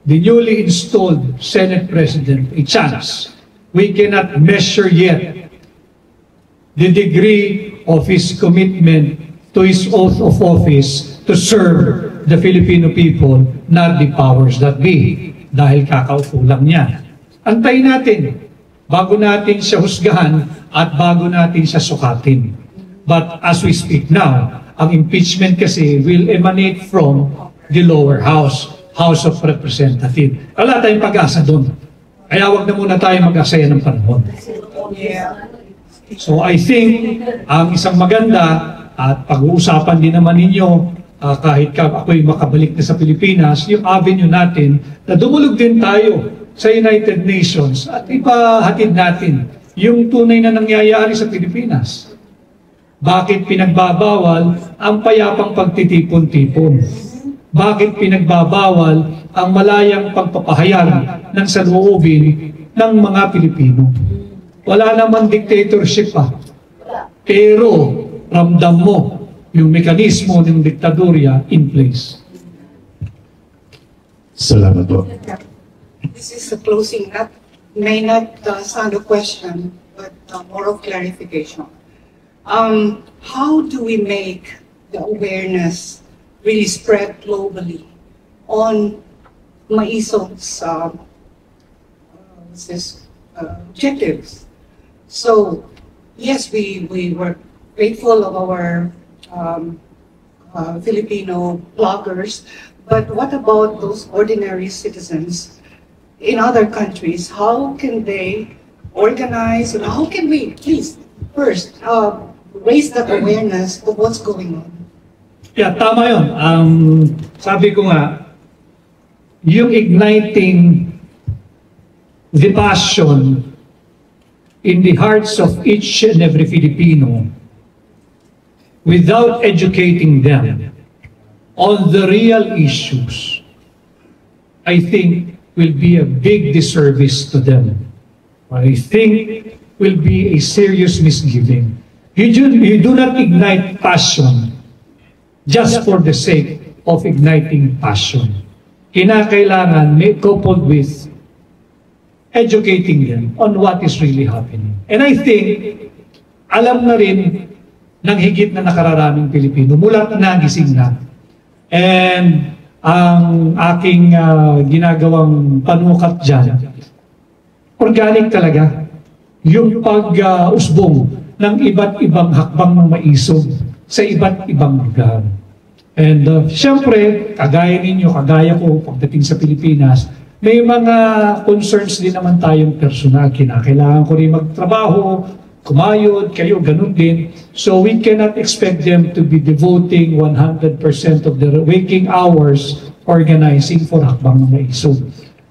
Speaker 6: newly installed Senate President a chance. We cannot measure yet the degree of his commitment to his oath of office to serve the Filipino people, not the powers that be, dahil kakaupo lang niya. Antayin natin, bago natin siya husgahan at bago natin siya sukatin. But as we speak now, ang impeachment kasi will emanate from the lower house, House of Representatives. Wala tayong pag-asa doon. Kaya wag na muna tayo mag-asaya ng panahon. So I think ang isang maganda at pag-uusapan din naman ninyo kahit ako'y makabalik na sa Pilipinas, yung avenue natin na dumulog din tayo sa United Nations at ipahatid natin yung tunay na nangyayari sa Pilipinas. Bakit pinagbabawal ang payapang pagtitipon-tipon? Bakit pinagbabawal ang malayang pagpapahayag ng saloobin ng mga Pilipino? Wala naman dictatorship pa. Pero ramdam mo yung mekanismo ng diktadorya in place.
Speaker 3: Salamat po.
Speaker 14: This is a closing, may not sound a question, but more of clarification. How do we make the awareness really spread globally on MAISO's objectives? So, yes, we were grateful of our Filipino bloggers, but what about those ordinary citizens in other countries? How can they organize, and how can we, please, first, raise that awareness of what's going on?
Speaker 6: Yeah, tama yun. Sabi ko nga, yung igniting the passion in the hearts of each and every Filipino without educating them on the real issues, I think will be a big disservice to them. I think will be a serious misgiving. You do not ignite passion just for the sake of igniting passion. Kinakailangan may coupled with educating them on what is really happening. And I think, alam na rin ng higit na nakararaming Pilipino, mulat na nagising na. And ang aking ginagawang panukat dyan, organic talaga. Yung pag-usbong ng iba't ibang hakbang ng maisog sa iba't ibang lugar. And siyempre, kagaya ninyo, kagaya ko, pagdating sa Pilipinas, may mga concerns din naman tayong personal. Kinakailangan ko rin magtrabaho, kumayod, kayo, ganun din. So we cannot expect them to be devoting 100% of their waking hours organizing for Hakbang ng Maisog.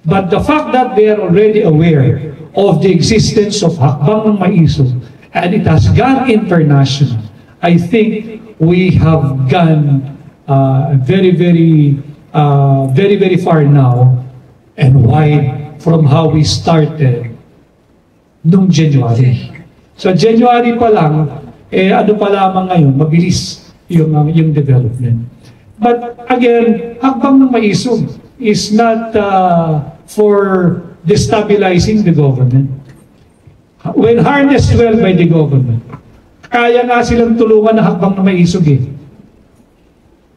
Speaker 6: But the fact that they are already aware of the existence of Hakbang ng Maisog and it has gone international, I think we have gone very, very far now and wide from how we started noong January. So January pa lang, ano pa lamang ngayon, mabilis yung development. But again, Hakbang ng Maisog is not for destabilizing the government. When harnessed well by the government, kaya nga silang tulungan ng Hakbang ng Maisog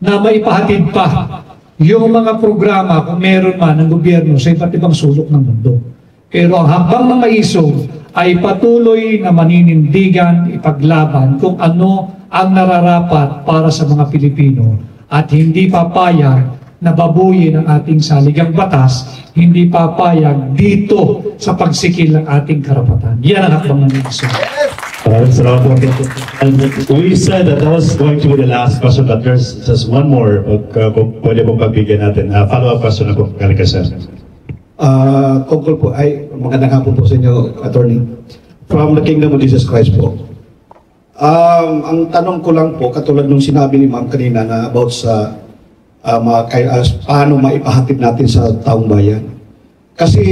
Speaker 6: na maipahatid pa yung mga programa kung meron man ng gobyerno sa iba't ibang sulok ng mundo. Pero ang Hakbang ng Maisog ay patuloy na maninindigan, ipaglaban kung ano ang nararapat para sa mga Pilipino at hindi papayag na babuyin ang ating saligang batas, hindi papayag dito sa pagsikil ng ating karapatan. Yan ang Hakbang ng Maisog.
Speaker 3: Salamat po. And we said that was going to be the last question, but there's just one more. Kung pwede pong pagbigyan natin. Follow-up question na po, Kalika sir.
Speaker 15: Tungkol po, magandang hapon po sa inyo, Attorney. From the Kingdom of Jesus Christ po. Ang tanong ko lang po, katulad nung sinabi ni Ma'am kanina na about sa paano maipahatid natin sa taong bayan. Kasi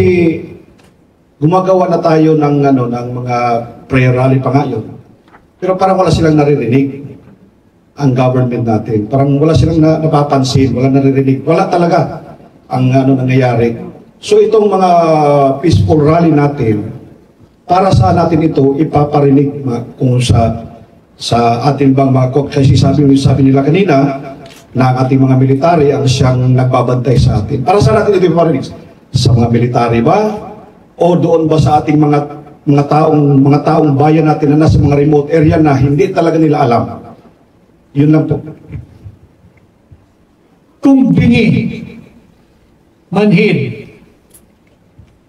Speaker 15: gumagawa na tayo ng mga prayer rally pa ngayon. Pero parang wala silang naririnig ang government natin. Parang wala silang napapansin, wala naririnig. Wala talaga ang nangyayari. So itong mga peaceful rally natin, para saan natin ito ipaparinig kung sa ating bang mga kasi sabi nila kanina na ang ating mga military ang siyang nagbabantay sa atin. Para saan natin ito ipaparinig? Sa mga military ba? O doon ba sa ating mga taong bayan natin na nasa mga remote area na hindi talaga nila alam? Yun lang po.
Speaker 6: Kung bingi, manhid,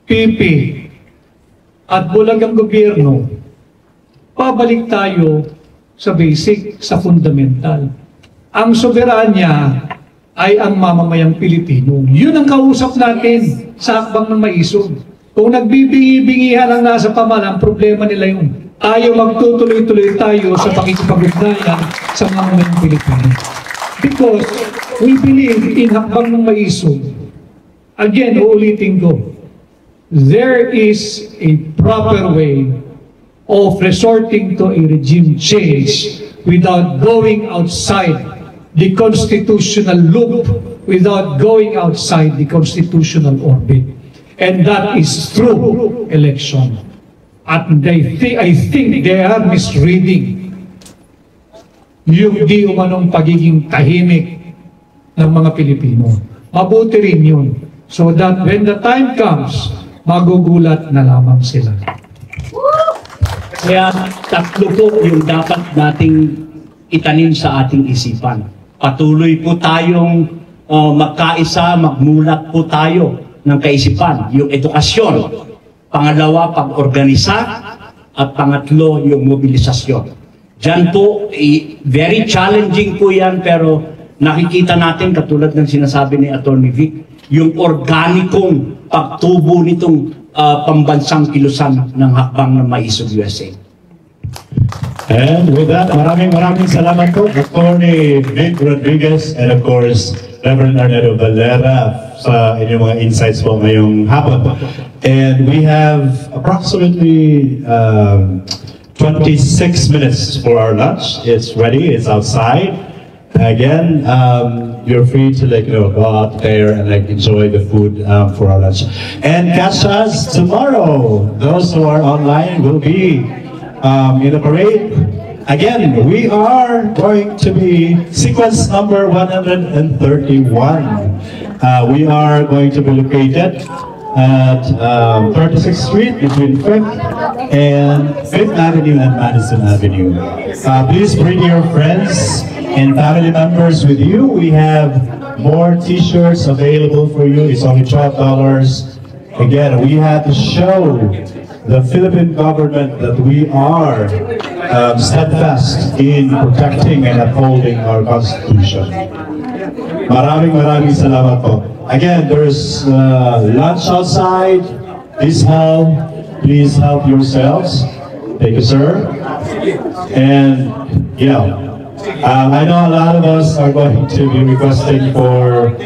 Speaker 6: pipi, at bulag ang gobyerno, pabalik tayo sa basic, sa fundamental. Ang soberanya ay ang mamamayang Pilipino. Yun ang kausap natin sa hakbang ng maisog. Kung nagbibingi-bingihan ang nasa pamalang, problema nila yun. Tayo magtutuloy-tuloy tayo sa pakikipag-ugnayan sa mamamayang Pilipino. Because we believe in hakbang ng maisog. Again, uulitin ko, there is a proper way of resorting to a regime change without going outside the constitutional loop, without going outside the constitutional orbit. And that is through election. At I think they are misreading yung di umanong pagiging tahimik ng mga Pilipino. Mabuti rin yun. So that when the time comes, magugulat na lamang sila.
Speaker 2: Kaya tatlo po yung dapat nating itanim sa ating isipan. Patuloy po tayong magkaisa, magmulat po tayo ng kaisipan, yung edukasyon. Pangalawa, pag-organisa. At pangatlo, yung mobilisasyon. Diyan po, very challenging po yan, pero nakikita natin, katulad ng sinasabi ni Atty. Vic, yung organikong pagtubo nitong pambansang kilusan ng hakbang ng Maisog USA.
Speaker 3: And with that, maraming salamat po, Atty. Vic Rodriguez, and of course, Reverend Arnedo Valera sa inyong mga insights po ngayong hapon. And we have approximately 26 minutes for our lunch. It's ready, it's outside. Again, you're free to go out there and enjoy the food for our lunch. And catch us tomorrow. Those who are online will be in the parade. Again, we are going to be sequence number 131. We are going to be located at 36th Street between 5th and 5th Avenue and Madison Avenue. Please bring your friends and family members with you. We have more t-shirts available for you. It's only $12. Again, we have to show the Philippine government that we are steadfast in protecting and upholding our Constitution. Maraming salamat po. Again, there's lunch outside this hall. Please help yourselves. Thank you, sir. And I know a lot of us are going to be requesting for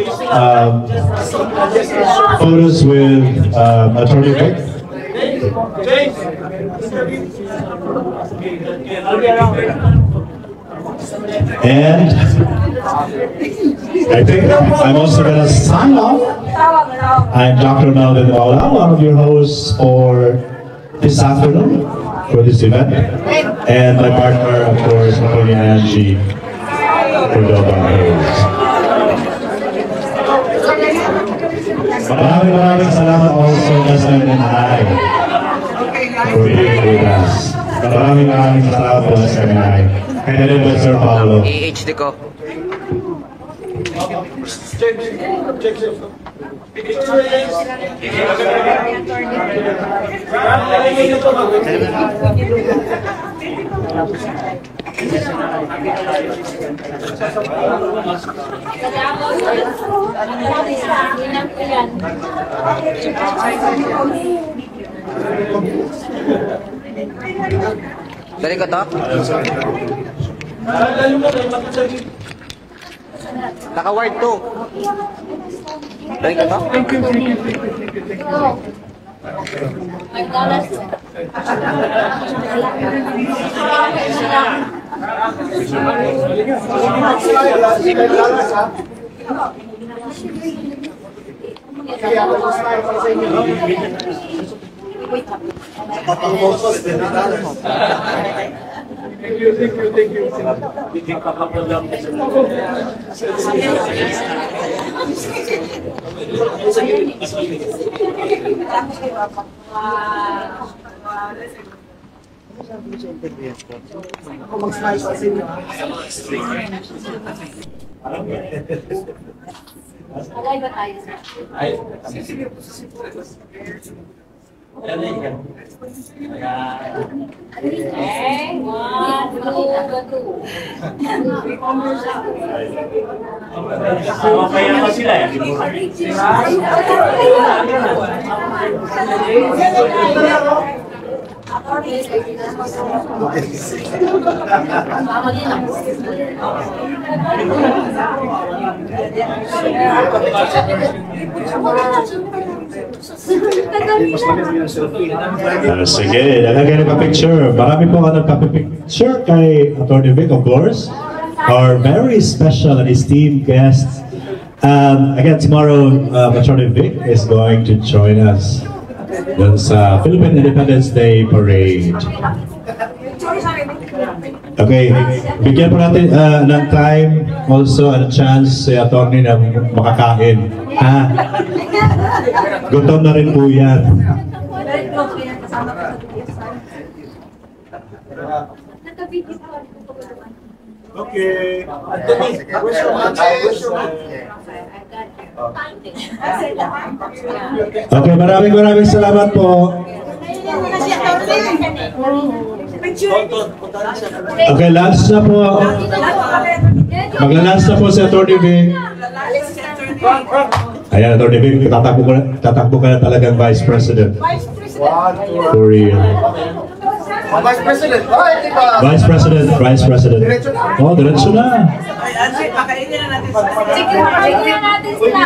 Speaker 3: photos with Atty. Vic. And I think I'm also going to sign off. I'm Dr. Melvin Paula, one of your hosts for this afternoon, for this event. And my partner, of course, Atty. Angie Cordova Hayes. Maraming salamat also, Desmond and I, for being with us. Maraming salamat po, Desmond and I. And then with Sir Paulo.
Speaker 16: AHD ko. Dari ko to? Naka-word to. Dari ko to?
Speaker 9: Ako mag-smile sa inyo.
Speaker 5: Alay ba tayo, sir?
Speaker 9: Ay.
Speaker 5: Okay, 1, 2, 2.
Speaker 2: Kaya pa sila eh.
Speaker 3: Sige, lalagay ng picture. Marami po ka nagpa-picture kay Atty. Vic, of course. Our very special and esteemed guest. Again, tomorrow, Atty. Vic is going to join us dun sa Philippine Independence Day Parade. Okay, bigyan po natin ng time, also a chance si Atty. na makakain. Ha? Gutom na rin po yan.
Speaker 9: Okay. Where's your man?
Speaker 3: Okay, maraming salamat po. Okay, lunch na po. Magla-lunch na po si Atty. Vic. Ayan, Atty. Vic, tatakbo ka na talagang Vice President. For real.
Speaker 9: Vice President.
Speaker 3: Vice President. Oh, diretso na.
Speaker 5: Pakainin na natin sila. Sige, pakainin na natin sila.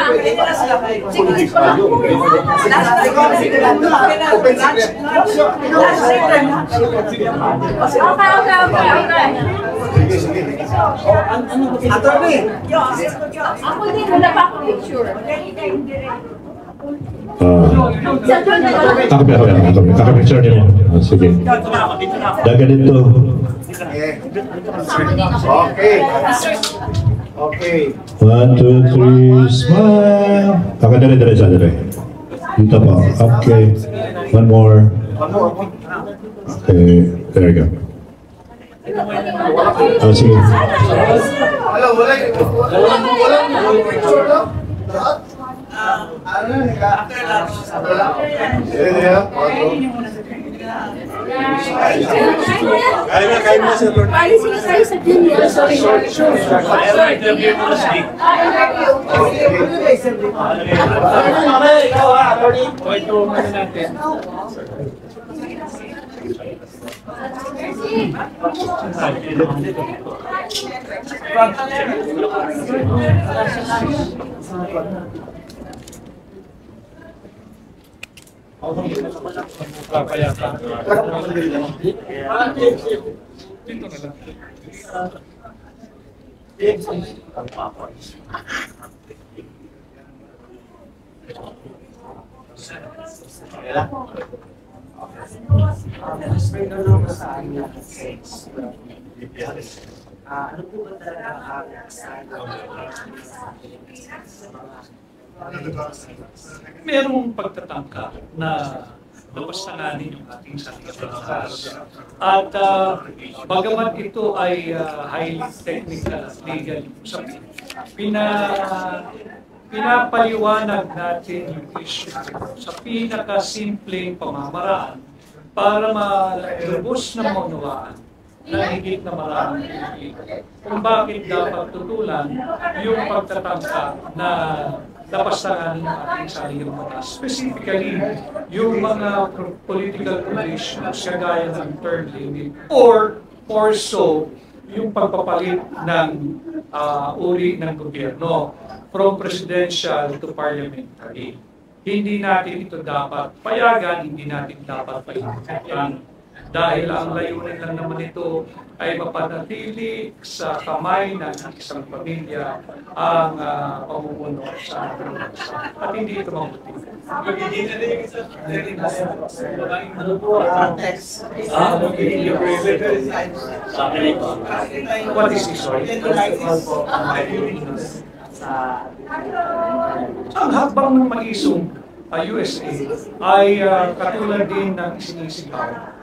Speaker 9: Attorney.
Speaker 5: Ako din, wala pa akong picture.
Speaker 3: Kakapicture niyo. Sige. Dagan ito.
Speaker 9: Okay. Okay.
Speaker 3: 1, 2, 3, smile. Okay, dire. Dito pa. Okay. One more. Okay, there you go. Oh, sige.
Speaker 9: Hello, wala picture na? Ano na, after lunch. Kain mo siya, Lord.
Speaker 5: Bali sila tayo sa junior. Sure.
Speaker 2: Interview mo na si
Speaker 6: Ikaw ha, attorney. Ito muna natin.
Speaker 10: Ano po ba talaga
Speaker 6: Merong pagtatangka na lapastanganin yung ating saligang batas. At bagamat ito ay highly technical at legal usapin, pinapaliwanag natin yung issue sa pinakasimpleng pamamaraan para malubos na maunawaan na higit na maraming Pilipino kung bakit dapat tutulan yung pagtatangka na lapastanganin ng ating saligang batas. Specifically, yung mga political provisions kagaya ng term limit or so yung pagpapalit ng uri ng gobyerno from presidential to parliamentary. Hindi natin ito dapat payagan, hindi natin dapat payagan. Dahil ang layunin lang naman ito ay mapanatili sa kamay ng isang pamilya ang pamumuno sa ating bansa. At hindi ito mabuti.
Speaker 9: Ano po ang text?
Speaker 6: What is this? Ang hakbang ng mag-isong USA ay katulad din ng isinisigaw